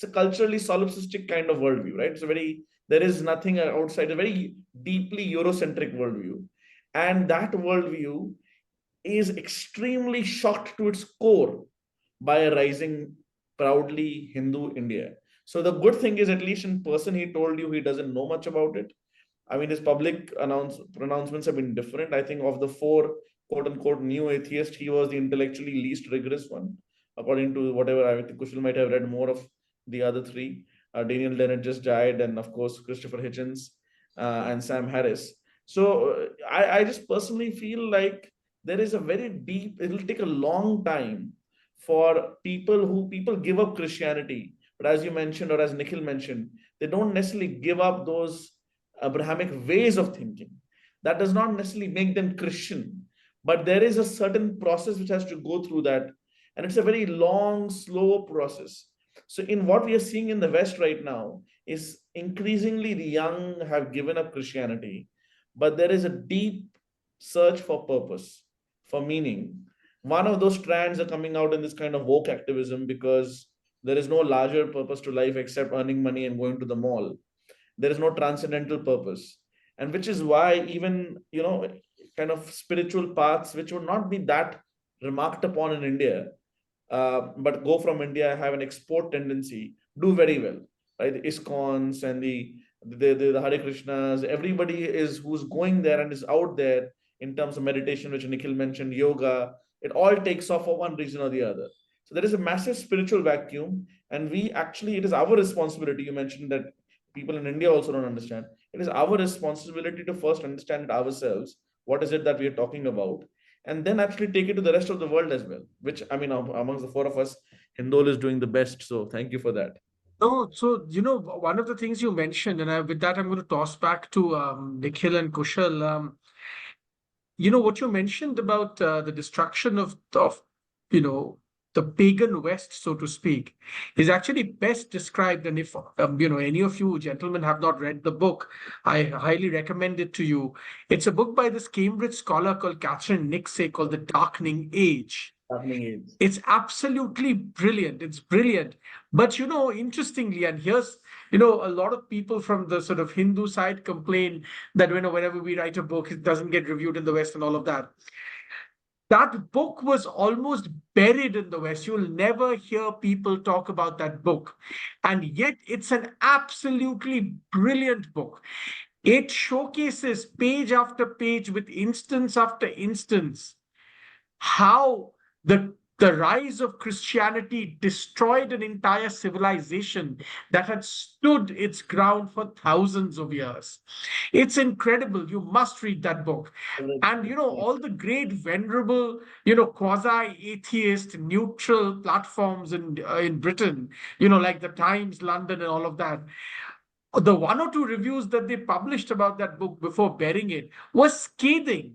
a culturally solipsistic kind of worldview, right? There is nothing outside, a very deeply Eurocentric worldview. And that worldview is extremely shocked to its core by a rising proudly Hindu India. So the good thing is, at least in person, he told you he doesn't know much about it. I mean, his public pronouncements have been different. I think of the 4 quote unquote new atheists, he was the intellectually least rigorous one, according to whatever I think Kushal might have read more of the other 3. Daniel Dennett just died, and of course, Christopher Hitchens and Sam Harris. So I just personally feel like there is a very deep, it'll take a long time for people give up Christianity. But as you mentioned, or as Nikhil mentioned, they don't necessarily give up those Abrahamic ways of thinking. That does not necessarily make them Christian, but there is a certain process which has to go through that. And it's a very long, slow process. So in what we are seeing in the West right now is increasingly the young have given up Christianity, but there is a deep search for purpose, for meaning. One of those strands are coming out in this kind of woke activism because there is no larger purpose to life except earning money and going to the mall. There is no transcendental purpose. And which is why even, kind of spiritual paths, which would not be that remarked upon in India, but go from India, have an export tendency, do very well, right? The ISKCONs and the Hare Krishnas, everybody who's going there and is out there in terms of meditation, which Nikhil mentioned, yoga, it all takes off for one reason or the other. So there is a massive spiritual vacuum, and we actually, it is our responsibility. You mentioned that people in India also don't understand. It is our responsibility to first understand it ourselves. What is it that we are talking about? And then actually take it to the rest of the world as well, which, I mean, amongst the four of us, Hindol is doing the best. So thank you for that. No, so one of the things you mentioned, and with that, I'm going to toss back to Nikhil and Kushal. What you mentioned about the destruction of you know the pagan West, so to speak, is actually best described. And if any of you gentlemen have not read the book, I highly recommend it to you. It's a book by this Cambridge scholar called Catherine Nixey called The Darkening Age. Happening is. It's absolutely brilliant. It's brilliant. But interestingly, and here's a lot of people from the sort of Hindu side complain that whenever we write a book, it doesn't get reviewed in the West and all of that. That book was almost buried in the West. You'll never hear people talk about that book. And yet it's an absolutely brilliant book. It showcases page after page with instance after instance how the rise of Christianity destroyed an entire civilization that had stood its ground for thousands of years. It's incredible. You must read that book. And all the great venerable, quasi-atheist, neutral platforms in Britain, like the Times, London, and all of that. The one or two reviews that they published about that book before burying it was scathing.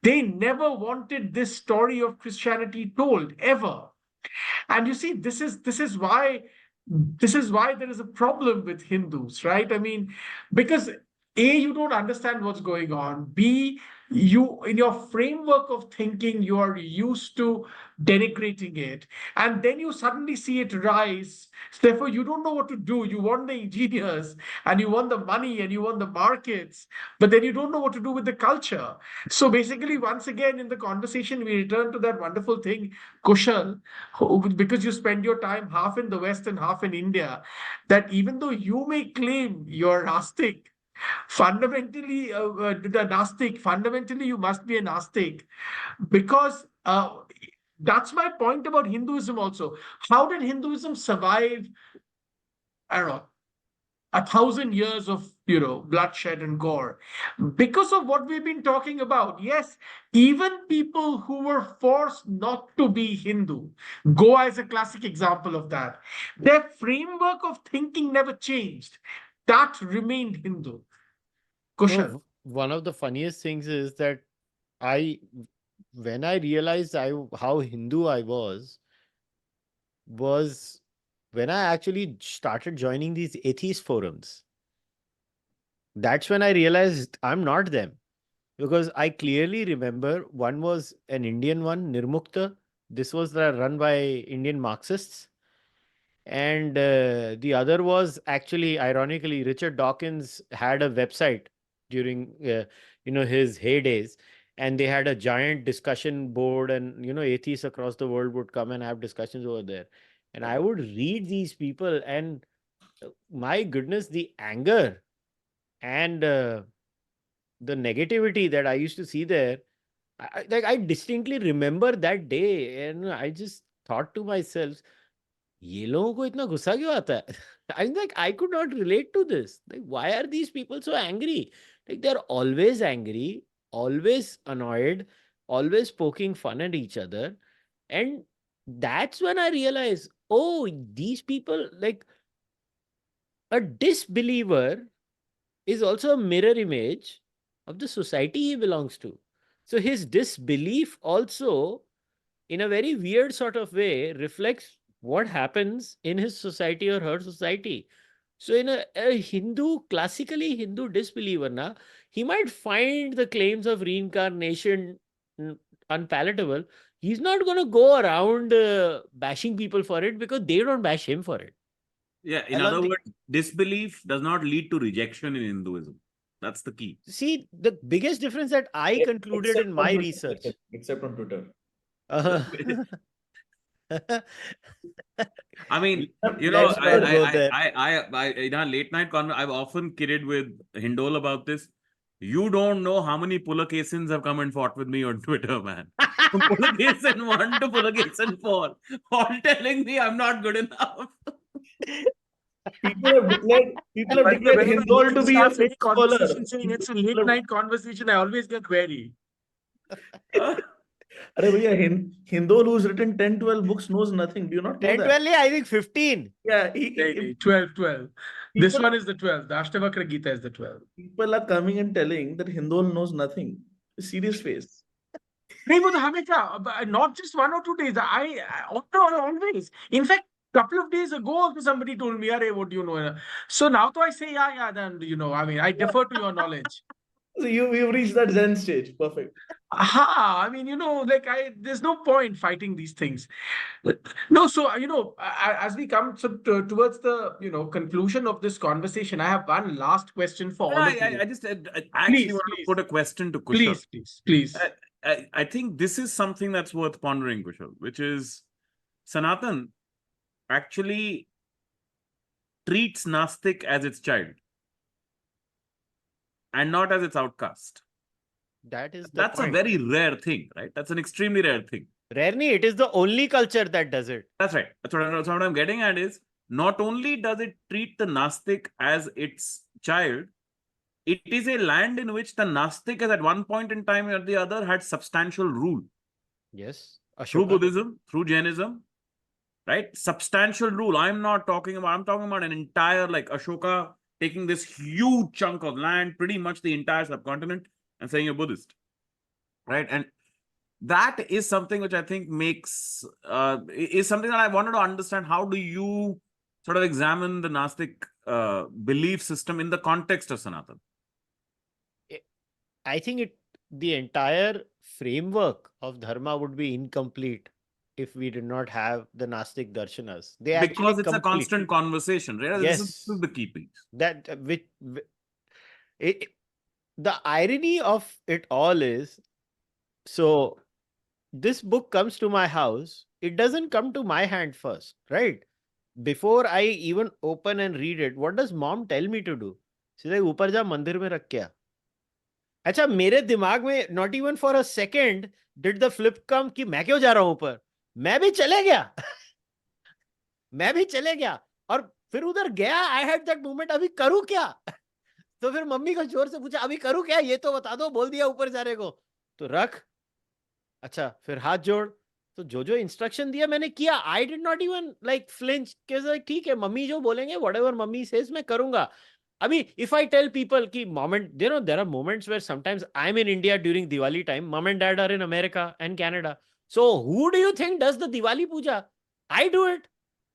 They never wanted this story of Christianity told ever. And you see, this is why there is a problem with Hindus, right? I mean, because A, you don't understand what's going on. B, you in your framework of thinking, you are used to denigrating it. And then you suddenly see it rise. So therefore, you don't know what to do. You want the engineers and you want the money and you want the markets, but then you don't know what to do with the culture. So basically, once again, in the conversation, we return to that wonderful thing, Kushal, because you spend your time half in the West and half in India, that even though you may claim you're Aastik, fundamentally, fundamentally, you must be an Aastik because that's my point about Hinduism also. How did Hinduism survive, I don't know, 1,000 years of bloodshed and gore? Because of what we've been talking about. Yes, even people who were forced not to be Hindu, Goa is a classic example of that. Their framework of thinking never changed. That remained Hindu. Kushal. No, one of the funniest things is that when I realized how Hindu I was when I actually started joining these atheist forums. That's when I realized I'm not them. Because I clearly remember one was an Indian one, Nirmukta. This was run by Indian Marxists. And the other was actually, ironically, Richard Dawkins had a website during his heydays, and they had a giant discussion board, and atheists across the world would come and have discussions over there. And I would read these people, and my goodness, the anger and the negativity that I used to see there, I distinctly remember that day, and I just thought to myself, ये लोगों को इतना गुस्सा क्यों आता है? I'm like, I could not relate to this. Like, why are these people so angry? Like, they're always angry, always annoyed, always poking fun at each other. And that's when I realized, oh, these people, like, a disbeliever is also a mirror image of the society he belongs to. So his disbelief also, in a very weird sort of way, reflects what happens in his society or her society. So in a classically Hindu disbeliever, he might find the claims of reincarnation unpalatable. He's not going to go around bashing people for it because they don't bash him for it. Yeah, in other words, disbelief does not lead to rejection in Hinduism. That's the key. See, the biggest difference that I concluded in my research. Except on Twitter. I mean, in our late night conversation, I've often kidded with Hindol about this. You don't know how many Pulakesins have come and fought with me on Twitter, man. pull a case in 1 to pull a case in 4, all telling me I'm not good enough. People have Whenever Hindol to Nikhil be a starts any fake scholar. conversation saying it's a late night conversation, I always get wary. Arey bhaiya, Hindol who's written 10, 12 books knows nothing. Do you not know 10, that? 12, I think 15. Yeah, Nahi, 12, 12. This people, one is the 12. The Ashtavakra Gita is the 12. people are coming and telling that Hindol knows nothing. Serious face. नहीं वो तो हमेशा not just 1 or 2 days. I always. In fact, couple of days ago also somebody told me, "Arey, what do you know?" So now to I say, yeah, then I mean, I defer to your knowledge. So you've reached that Zen stage. Perfect. I mean, like there's no point fighting these things. No, so as we come towards the conclusion of this conversation, I have one last question for all of you. I actually want to put a question to Kushal. Please. I think this is something that's worth pondering, Kushal, which is Sanatan actually treats Nastik as its child and not as its outcast. That's a very rare thing, right? That's an extremely rare thing. Rarely, it is the only culture that does it. That's right. That's what I'm getting at is not only does it treat the Nastik as its child, it is a land in which the Nastik has at one point in time or the other had substantial rule. Yes. Through Ashoka. Buddhism, through Jainism, right? Substantial rule. I'm talking about an entire like Ashoka taking this huge chunk of land, pretty much the entire subcontinent, and saying you're Buddhist, right? And that is something which I think is something that I wanted to understand. How do you sort of examine the Nastik belief system in the context of Sanatan? I think the entire framework of dharma would be incomplete if we did not have the Nastik darshanas. Because it's a constant conversation, right? Yes. This is the key piece. The irony of it all is, so this book comes to my house, it doesn't come to my hand first, right? Before I even open and read it, what does mom tell me to do? She's like, ऊपर जा मंदिर में रख क्या? अच्छा, मेरे दिमाग में not even for a second did the flip come कि मैं क्यों जा रहा हूं ऊपर? मैं भी चले गया. मैं भी चले गया. और फिर उधर गया, I had that moment, अभी करूं क्या? तो फिर मम्मी को जोर से पूछा, अभी करूं क्या? ये तो बता दो, बोल दिया ऊपर जाने को. तो रख. अच्छा, फिर हाथ जोड़. तो जो इंस्ट्रक्शन दिया मैंने किया. I did not even like flinch. ठीक है, मम्मी जो बोलेंगे, whatever मम्मी says, मैं करूंगा. I mean, if I tell people ki there are moments where sometimes I'm in India during Diwali time, mom and dad are in America and Canada. So who do you think does the Diwali puja? I do it.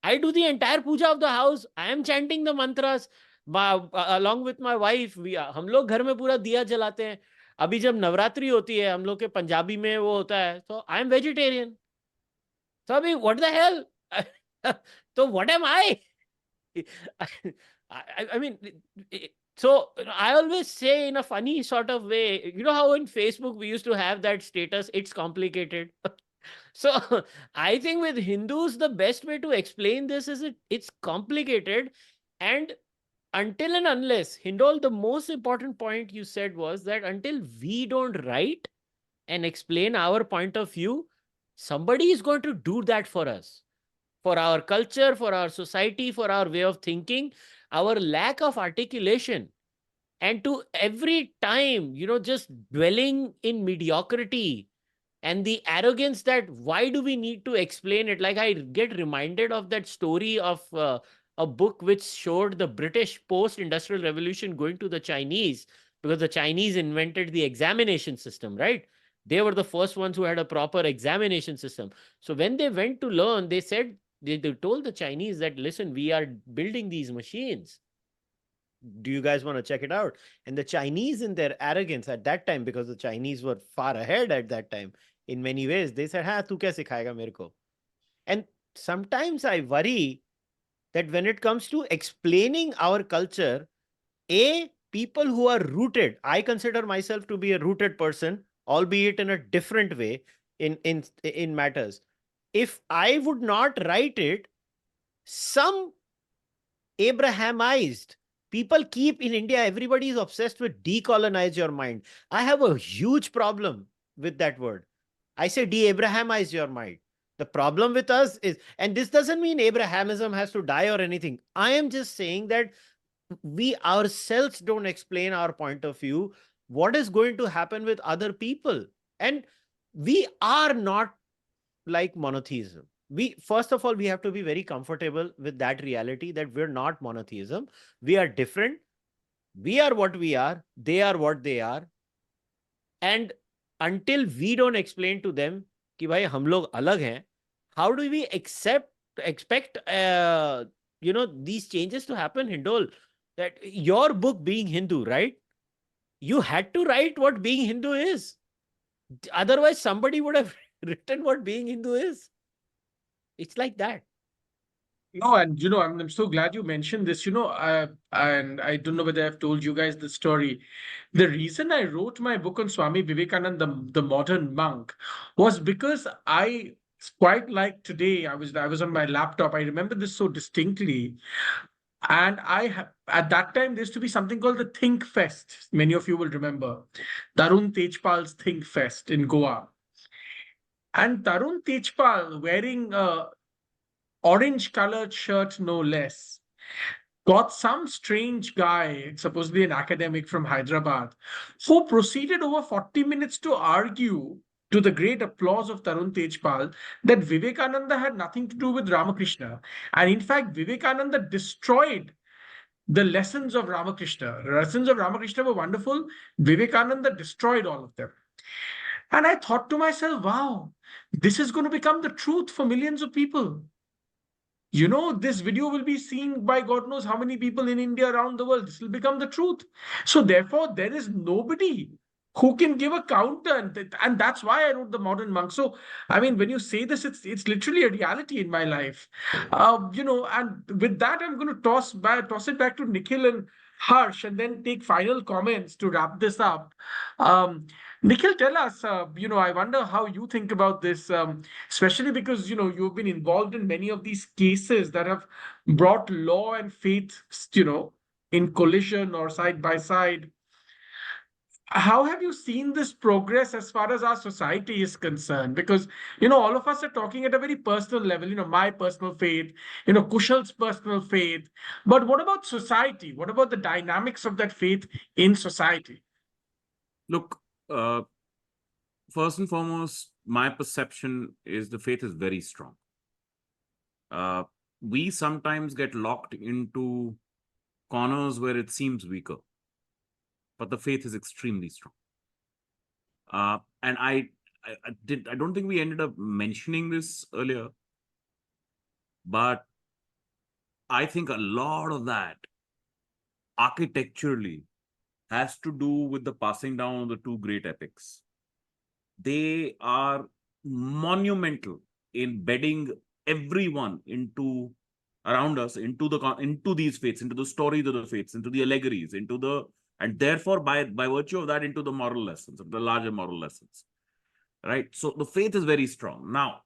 I do the entire puja of the house. I am chanting the mantras along with my wife. हम लोग घर में पूरा दिया जलाते हैं. अभी जब नवरात्रि होती है, हम लोग के पंजाबी में वो होता है. So I am vegetarian. So I mean, what the hell? So what am I? I mean, so I always say in a funny sort of way, you know how in Facebook we used to have that status, it's complicated. So I think with Hindus, the best way to explain this is it's complicated. And until and unless, Hindol, the most important point you said was that until we don't write and explain our point of view, somebody is going to do that for us. For our culture, for our society, for our way of thinking, our lack of articulation, and to every time, just dwelling in mediocrity and the arrogance that why do we need to explain it? Like I get reminded of that story of a book which showed the British post-industrial revolution going to the Chinese because the Chinese invented the examination system, right? They were the first ones who had a proper examination system. So when they went to learn, they said, they told the Chinese that, listen, we are building these machines. Do you guys want to check it out? And the Chinese, in their arrogance at that time, because the Chinese were far ahead at that time, in many ways, they said, tu kya sikhayega mere ko? And sometimes I worry that when it comes to explaining our culture, people who are rooted, I consider myself to be a rooted person, albeit in a different way in matters. If I would not write it, some Abrahamized people keep in India, everybody is obsessed with decolonize your mind. I have a huge problem with that word. I say de-Abrahamize your mind. The problem with us is, and this doesn't mean Abrahamism has to die or anything. I am just saying that we ourselves don't explain our point of view. What is going to happen with other people? And we are not like monotheism. We, first of all, we have to be very comfortable with that reality that we're not monotheism. We are different. We are what we are. They are what they are. And until we don't explain to them कि भाई हम लोग अलग हैं, how do we expect these changes to happen? Hindol, that your book being Hindu, right? You had to write what being Hindu is. Otherwise, somebody would have written what being Hindu is. It's like that. No, and I'm so glad you mentioned this. And I don't know whether I've told you guys the story. The reason I wrote my book on Swami Vivekananda, the modern monk, was because I quite like today. I was on my laptop. I remember this so distinctly. And at that time, there used to be something called the Think Fest. Many of you will remember Tarun Tejpal's Think Fest in Goa. And Tarun Tejpal, wearing a orange colored shirt, no less, got some strange guy, supposedly an academic from Hyderabad, who proceeded over 40 minutes to argue, to the great applause of Tarun Tejpal, that Vivekananda had nothing to do with Ramakrishna. And in fact, Vivekananda destroyed the lessons of Ramakrishna. The lessons of Ramakrishna were wonderful. Vivekananda destroyed all of them. And I thought to myself, wow, this is going to become the truth for millions of people. This video will be seen by God knows how many people in India, around the world. This will become the truth. So therefore, there is nobody who can give a counter, and that's why I wrote The Modern Monk. So, I mean, when you say this, it's literally a reality in my life. And with that, I'm going to toss it back to Nikhil and Harsh, and then take final comments to wrap this up. Nikhil, tell us, I wonder how you think about this, especially because, you've been involved in many of these cases that have brought law and faith, in collision or side by side. How have you seen this progress as far as our society is concerned? Because, all of us are talking at a very personal level, my personal faith, Kushal's personal faith. But what about society? What about the dynamics of that faith in society? Look, first and foremost, my perception is the faith is very strong. We sometimes get locked into corners where it seems weaker, but the faith is extremely strong. And I don't think we ended up mentioning this earlier, but I think a lot of that architecturally has to do with the passing down of the two great epics. They are monumental in bedding everyone around us into these faiths, into the stories of the faiths, into the allegories, and therefore by virtue of that, into the moral lessons, the larger moral lessons. Right? So the faith is very strong. Now,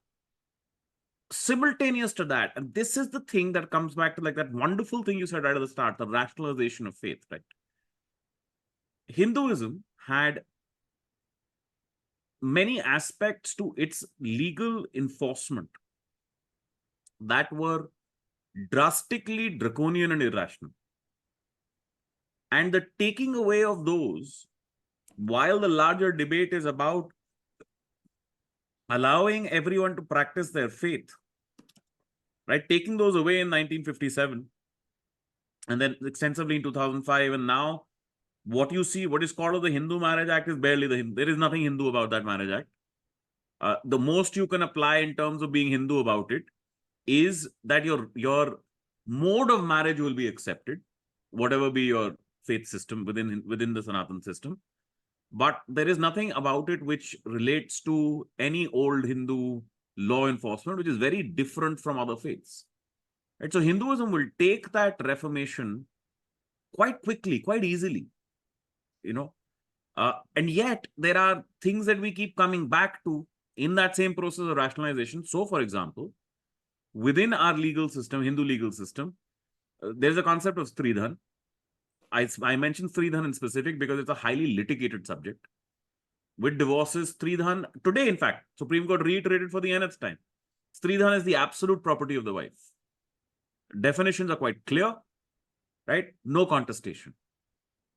simultaneous to that, and this is the thing that comes back to like that wonderful thing you said right at the start, the rationalization of faith, right? Hinduism had many aspects to its legal enforcement that were drastically draconian and irrational. And the taking away of those, while the larger debate is about allowing everyone to practice their faith, right? Taking those away in 1957, and then extensively in 2005, and now what you see, what is called the Hindu Marriage Act is barely there is nothing Hindu about that Marriage Act. The most you can apply in terms of being Hindu about it is that your mode of marriage will be accepted, whatever be your faith system within the Sanatan system. But there is nothing about it which relates to any old Hindu law enforcement, which is very different from other faiths. Right? So Hinduism will take that reformation quite quickly, quite easily. And yet there are things that we keep coming back to in that same process of rationalization. So, for example, within our legal system, Hindu legal system, there's a concept of Stridhan. I mentioned Stridhan in specific because it's a highly litigated subject. with divorces, Stridhan, today, in fact, Supreme Court reiterated for the nth time, Stridhan is the absolute property of the wife. Definitions are quite clear, right? No contestation.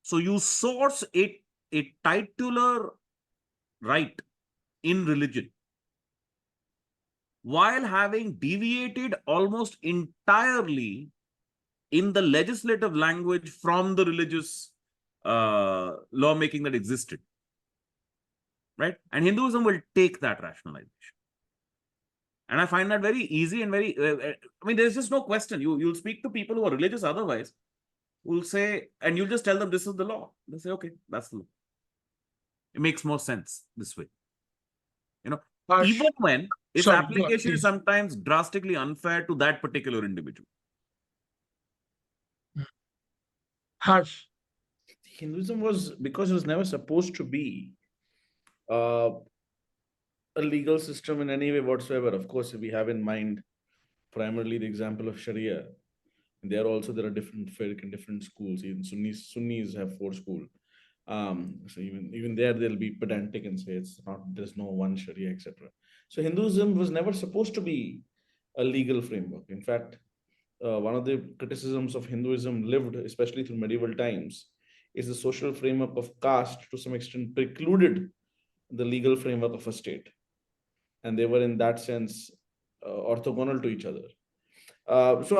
So you source a titular right in religion while having deviated almost entirely in the legislative language from the religious lawmaking that existed, right? And Hinduism will take that rationalization. And I find that very easy and very, I mean, there's just no question. You'll speak to people who are religious otherwise, who'll say, and you'll just tell them this is the law. They'll say, okay, that's the law. It makes more sense this way. You know, Harsh, even when its sorry, go on, application is please. sometimes drastically unfair to that particular individual. Harsh, Hinduism was, because it was never supposed to be uh, a legal system in any way whatsoever. Of course, we have in mind primarily the example of Sharia. There also there are different fiqh and different schools. Even Sunnis have 4 schools. So even there they'll be pedantic and say it's not, there's no one Sharia, etc. So Hinduism was never supposed to be a legal framework. In fact, one of the criticisms of Hinduism lived, especially through medieval times, is the social framework of caste to some extent precluded the legal framework of a state, and they were in that sense orthogonal to each other. So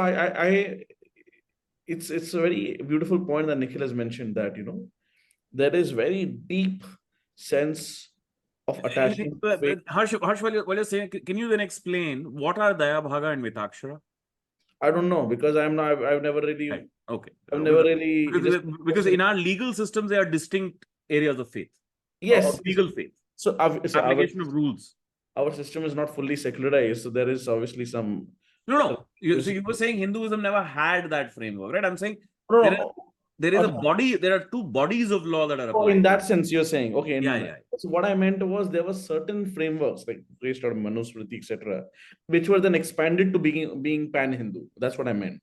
it's a very beautiful point that Nikhil has mentioned, that there is very deep sense of attachment to faith. Harsh, while you're saying, can you then explain what are Daya Bhaga and Mitakshara? I don't know, because I've never really, Right. Okay. I've never really because in our legal systems there are distinct areas of faith. Yes, Of legal faith. so Application of rules. Our system is not fully secularized, so there is obviously some. No. So you were saying Hinduism never had that framework, right? I'm saying No, there is a body. There are 2 bodies of law that are Oh, applied. in that sense, you're saying, okay. Yeah. So what I meant was there were certain frameworks like based on Manusmriti, etc., which were then expanded to being pan-Hindu. That's what I meant.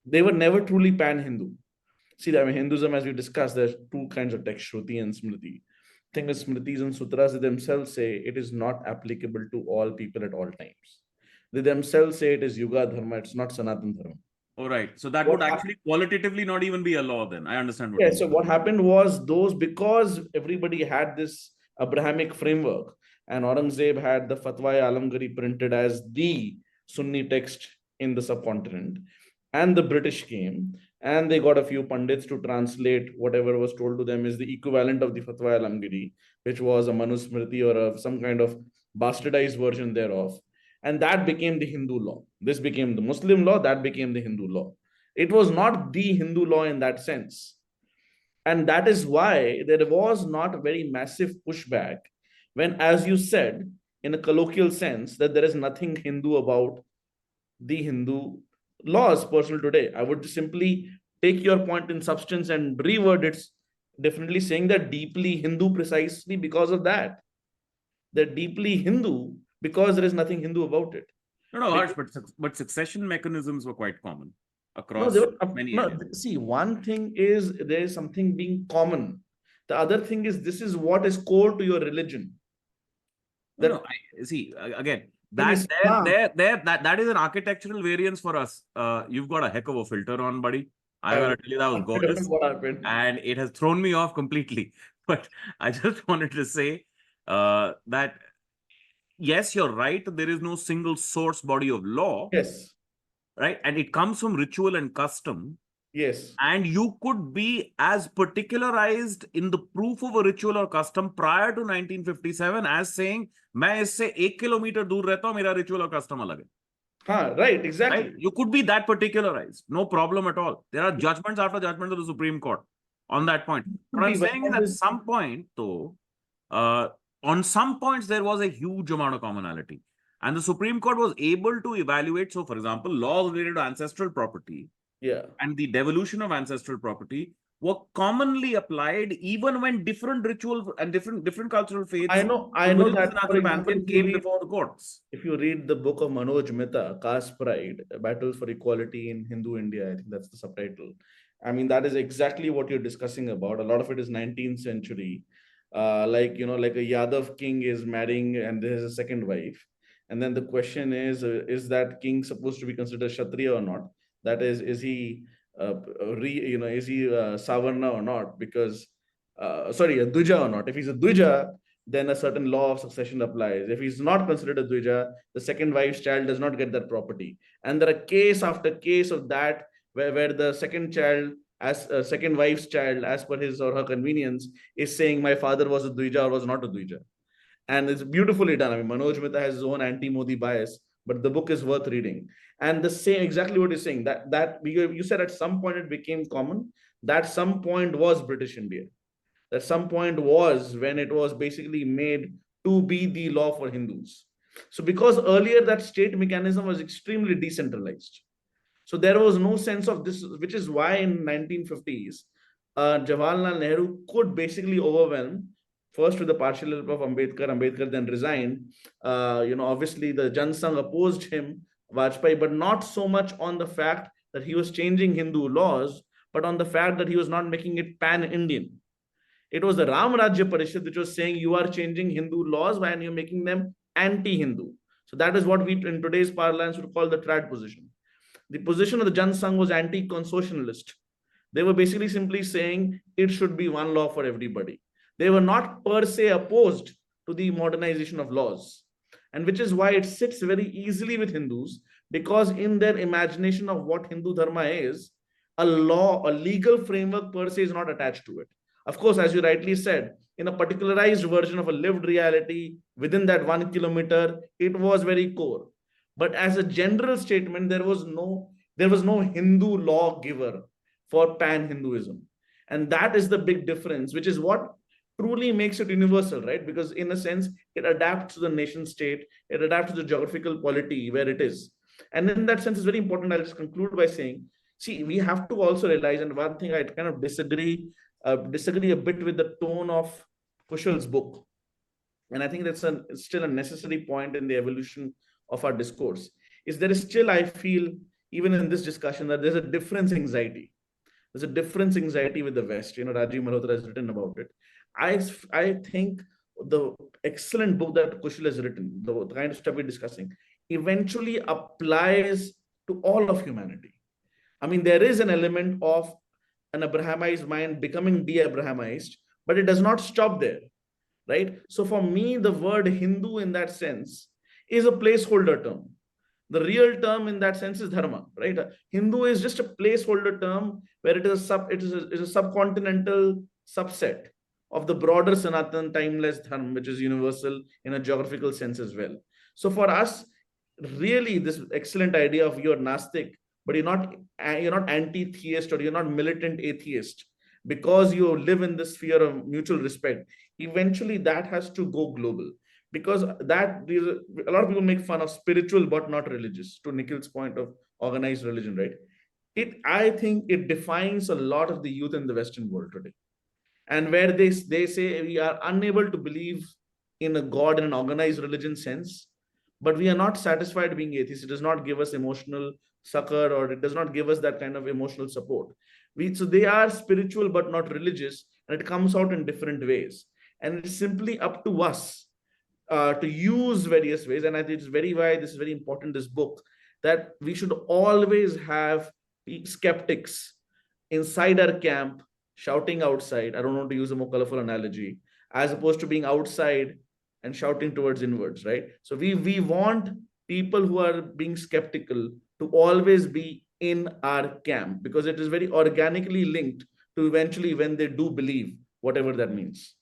They were never truly pan-Hindu. See, I mean, Hinduism, as we discussed, there's 2 kinds of text, Shruti and Smriti. Thing is, Smritis and Sutras, they themselves say it is not applicable to all people at all times. They themselves say it is Yuga Dharma, it's not Sanatan Dharma. All right. So that would actually qualitatively not even be a law then. I understand what Yeah, you're so what happened was those, because everybody had this Abrahamic framework, and Aurangzeb had the Fatwa-e-Alamgari printed as the Sunni text in the subcontinent, and the British came and they got a few Pandits to translate whatever was told to them is the equivalent of the Fatwa-e-Alamgari, which was a Manusmriti or some kind of bastardized version thereof. And that became the Hindu law. This became the Muslim law, that became the Hindu law. It was not the Hindu law in that sense. And that is why there was not a very massive pushback when, as you said, in a colloquial sense, that there is nothing Hindu about the Hindu laws personal today. I would simply take your point in substance and reword it, definitely saying that deeply Hindu precisely because of that. They're deeply Hindu because there is nothing Hindu about it. No, Harsh, but succession mechanisms were quite common across many areas. See, one thing is there is something being common. The other thing is this is what is core to your religion. See, again, that is an architectural variance for us. You've got a heck of a filter on, buddy. I gotta tell you, that was gorgeous. What happened? And it has thrown me off completely. But I just wanted to say that yes, you're right. There is no single source body of law. Yes. Right. And it comes from ritual and custom. Yes. And you could be as particularized in the proof of a ritual or custom prior to 1957 as saying, मैं इससे 1 kilometer दूर रहता हूं, मेरा ritual or custom अलग है. Right, exactly. Right? You could be that particularized. No problem at all. There are judgments after judgments of the Supreme Court on that point. What I'm saying is at some point, though, on some points, there was a huge amount of commonality. And the Supreme Court was able to evaluate. So, for example, laws related to ancestral property and the devolution of ancestral property were commonly applied even when different rituals and different cultural faiths. I know that, for example, came before the courts. If you read the book of Manoj Mehta, Caste Pride, Battles for Equality in Hindu India, I think that's the subtitle. I mean, that is exactly what you're discussing about. A lot of it is 19th century. like like a Yadav king is marrying and there's a second wife, and then the question is that king supposed to be considered Kshatriya or not? That is he is he Savarna or not? Because sorry, a Dvija or not? If he's a Dvija, then a certain law of succession applies. If he's not considered a Dvija, the second wife's child does not get that property. And there are case after case of that where the second child, as second wife's child, as per his or her convenience, is saying my father was a Dvija or was not a Dvija. And it's beautifully done. I mean, Manoj Mehta has his own anti-Modi bias, but the book is worth reading. And the same, exactly what you're saying, that you said at some point it became common. That some point was British India. That some point was when it was basically made to be the law for Hindus. So because earlier that state mechanism was extremely decentralized. So there was no sense of this, which is why in 1950s, Jawaharlal Nehru could basically overwhelm, first with the partial help of Ambedkar then resigned. Obviously the Jan Sangh opposed him, Vajpayee, but not so much on the fact that he was changing Hindu laws, but on the fact that he was not making it pan-Indian. It was the Ram Rajya Parishad which was saying you are changing Hindu laws and you're making them anti-Hindu. So that is what we in today's parlance would call the trad position. The position of the Jan Sangh was anti-consocialist. They were basically simply saying it should be one law for everybody. They were not per se opposed to the modernization of laws. And which is why it sits very easily with Hindus, because in their imagination of what Hindu Dharma is, a law, a legal framework per se is not attached to it. Of course, as you rightly said, in a particularized version of a lived reality within that 1 kilometer, it was very core. But as a general statement, there was no Hindu lawgiver for pan-Hinduism. And that is the big difference, which is what truly makes it universal, right? Because in a sense, it adapts to the nation state, it adapts to the geographical polity where it is. And in that sense, it's very important. I'll just conclude by saying, see, we have to also realize, and one thing I kind of disagree a bit with the tone of Kushal's book. And I think that's still a necessary point in the evolution of our discourse, is there is still, I feel, even in this discussion, that there's a difference anxiety. There's a difference anxiety with the West. Rajiv Malhotra has written about it. I think the excellent book that Kushal has written, the kind of stuff we're discussing, eventually applies to all of humanity. I mean, there is an element of an Abrahamized mind becoming de-Abrahamized, but it does not stop there, right? So for me, the word Hindu in that sense is a placeholder term. The real term in that sense is dharma, right? Hindu is just a placeholder term where it is a subcontinental subset of the broader Sanatan timeless dharma, which is universal in a geographical sense as well. So for us, really, this excellent idea of you're Nastik, but you're not anti-theist or you're not militant atheist, because you live in this sphere of mutual respect. Eventually, that has to go global, because a lot of people make fun of spiritual but not religious. To Nikhil's point of organized religion, right? I think it defines a lot of the youth in the Western world today, and where they say we are unable to believe in a God in an organized religion sense, but we are not satisfied being atheists. It does not give us emotional succor, or it does not give us that kind of emotional support. So they are spiritual but not religious, and it comes out in different ways. And it's simply up to us to use various ways. And I think it's why this is very important, this book, that we should always have skeptics inside our camp shouting outside. I don't want to use a more colorful analogy, as opposed to being outside and shouting towards inwards, right? So we want people who are being skeptical to always be in our camp, because it is very organically linked to eventually when they do believe, whatever that means.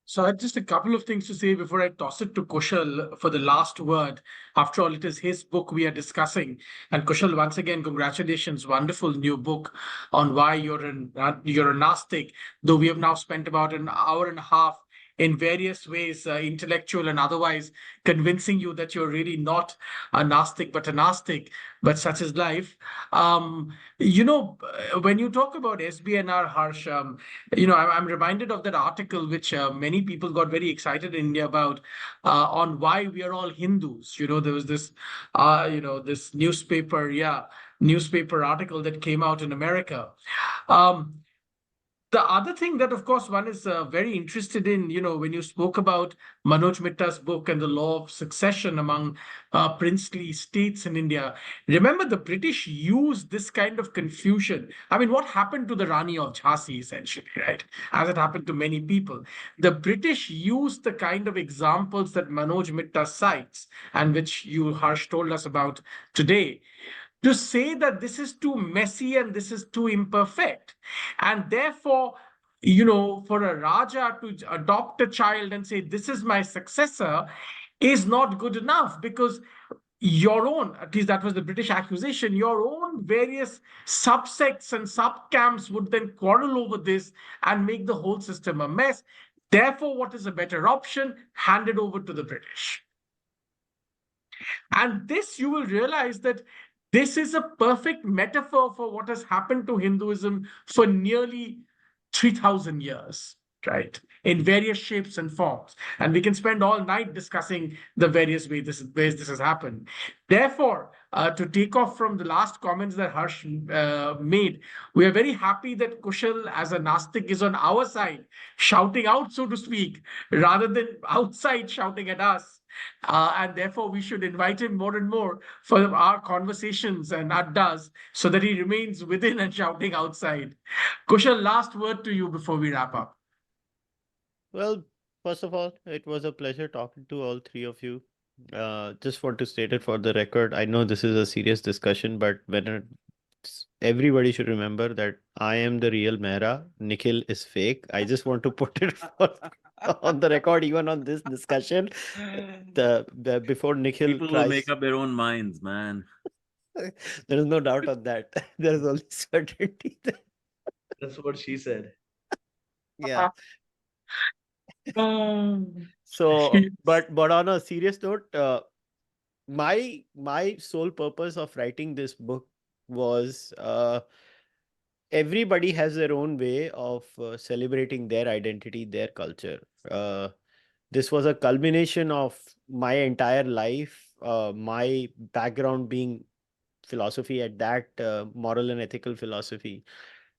So I had just a couple of things to say before I toss it to Kushal for the last word. After all, it is his book we are discussing. And Kushal, once again, congratulations. Wonderful new book on why you're a Nastik, though we have now spent about an hour and a half in various ways, intellectual and otherwise, convincing you that you're really not a Nastik, but a Nastik, but such is life. When you talk about SBNR, Harsh, I'm reminded of that article which many people got very excited in India about on why we are all Hindus. There was this, this newspaper article that came out in America. The other thing that, of course, one is very interested in, when you spoke about Manoj Mitta's book and the law of succession among princely states in India, remember the British used this kind of confusion. I mean, what happened to the Rani of Jhansi, essentially, right? As it happened to many people. The British used the kind of examples that Manoj Mitta cites, and which you, Harsh, told us about today, to say that this is too messy and this is too imperfect. And therefore, for a Raja to adopt a child and say, this is my successor, is not good enough, because your own, at least that was the British accusation, your own various subsects and subcamps would then quarrel over this and make the whole system a mess. Therefore, what is a better option? Hand it over to the British. And this, you will realize that this is a perfect metaphor for what has happened to Hinduism for nearly 3,000 years, right? In various shapes and forms. And we can spend all night discussing the various ways this has happened. Therefore, to take off from the last comments that Harsh made, we are very happy that Kushal, as a Nastik, is on our side, shouting out, so to speak, rather than outside shouting at us. And therefore, we should invite him more and more for our conversations and addas, so that he remains within and shouting outside. Kushal, last word to you before we wrap up. Well, first of all, it was a pleasure talking to all three of you. Just want to state it for the record. I know this is a serious discussion, but everybody should remember that I am the real Mehra. Nikhil is fake. I just want to put it on the record, even on this discussion. Before Nikhil People will tries, make up their own minds, man. there is no doubt on that. There is only certainty. That's what she said. Yeah. Um, So, but on a serious note, my sole purpose of writing this book was everybody has their own way of celebrating their identity, their culture. This was a culmination of my entire life, my background being philosophy at that, moral and ethical philosophy.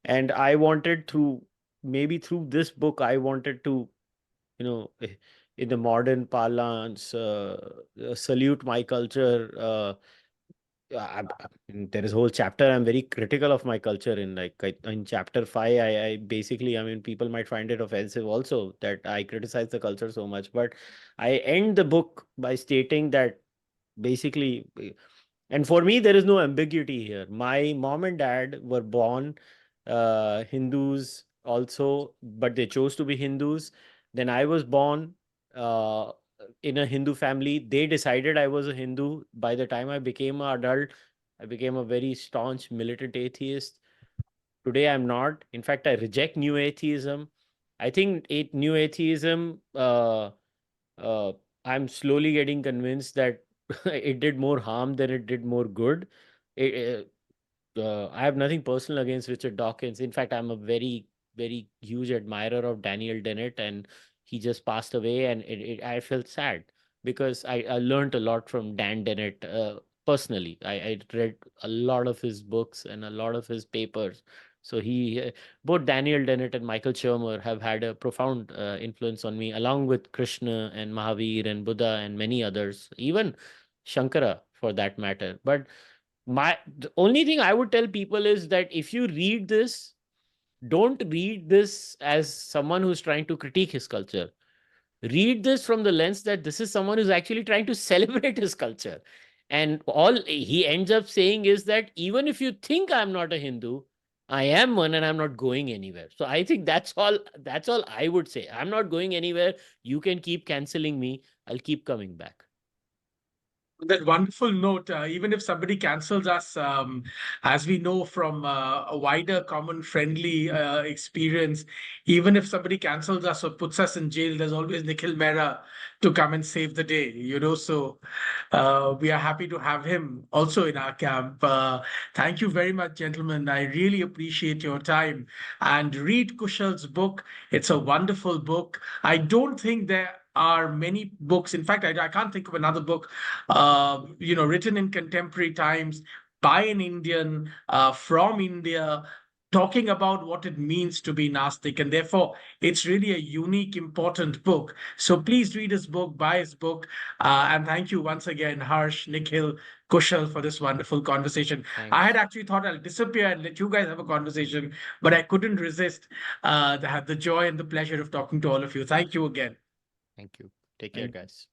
And I wanted through this book, I wanted to, in the modern parlance, salute my culture. There is a whole chapter I'm very critical of my culture in. Like in chapter 5, I basically, I mean, people might find it offensive also that I criticize the culture so much, but I end the book by stating that basically, and for me, there is no ambiguity here. My mom and dad were born Hindus also, but they chose to be Hindus. Then I was born uh, in a Hindu family. They decided I was a Hindu. By the time I became an adult, I became a very staunch militant atheist. Today, I'm not. In fact, I reject new atheism. I think new atheism, I'm slowly getting convinced that it did more harm than it did more good. I have nothing personal against Richard Dawkins. In fact, I'm a very, very huge admirer of Daniel Dennett, and he just passed away. And I felt sad because I learned a lot from Dan Dennett personally. I read a lot of his books and a lot of his papers. So both Daniel Dennett and Michael Shermer have had a profound influence on me, along with Krishna and Mahavir and Buddha and many others, even Shankara for that matter. But the only thing I would tell people is that if you read this, don't read this as someone who's trying to critique his culture. Read this from the lens that this is someone who's actually trying to celebrate his culture. And all he ends up saying is that even if you think I'm not a Hindu, I am one and I'm not going anywhere. So I think that's all I would say. I'm not going anywhere. You can keep canceling me. I'll keep coming back. That wonderful note, even if somebody cancels us, as we know from a wider common friendly experience, even if somebody cancels us or puts us in jail, there's always Nikhil Mehra to come and save the day, So we are happy to have him also in our camp. Thank you very much, gentlemen. I really appreciate your time. And read Kushal's book. It's a wonderful book. I don't think there are many books. In fact, I can't think of another book, written in contemporary times by an Indian from India, talking about what it means to be Nastik. And therefore, it's really a unique, important book. So please read his book, buy his book. And thank you once again, Harsh, Nikhil, Kushal, for this wonderful conversation. I had Thanks. actually thought I'll disappear and let you guys have a conversation, but I couldn't resist the joy and the pleasure of talking to all of you. Thank you again. Thank you. Take care, Thank guys.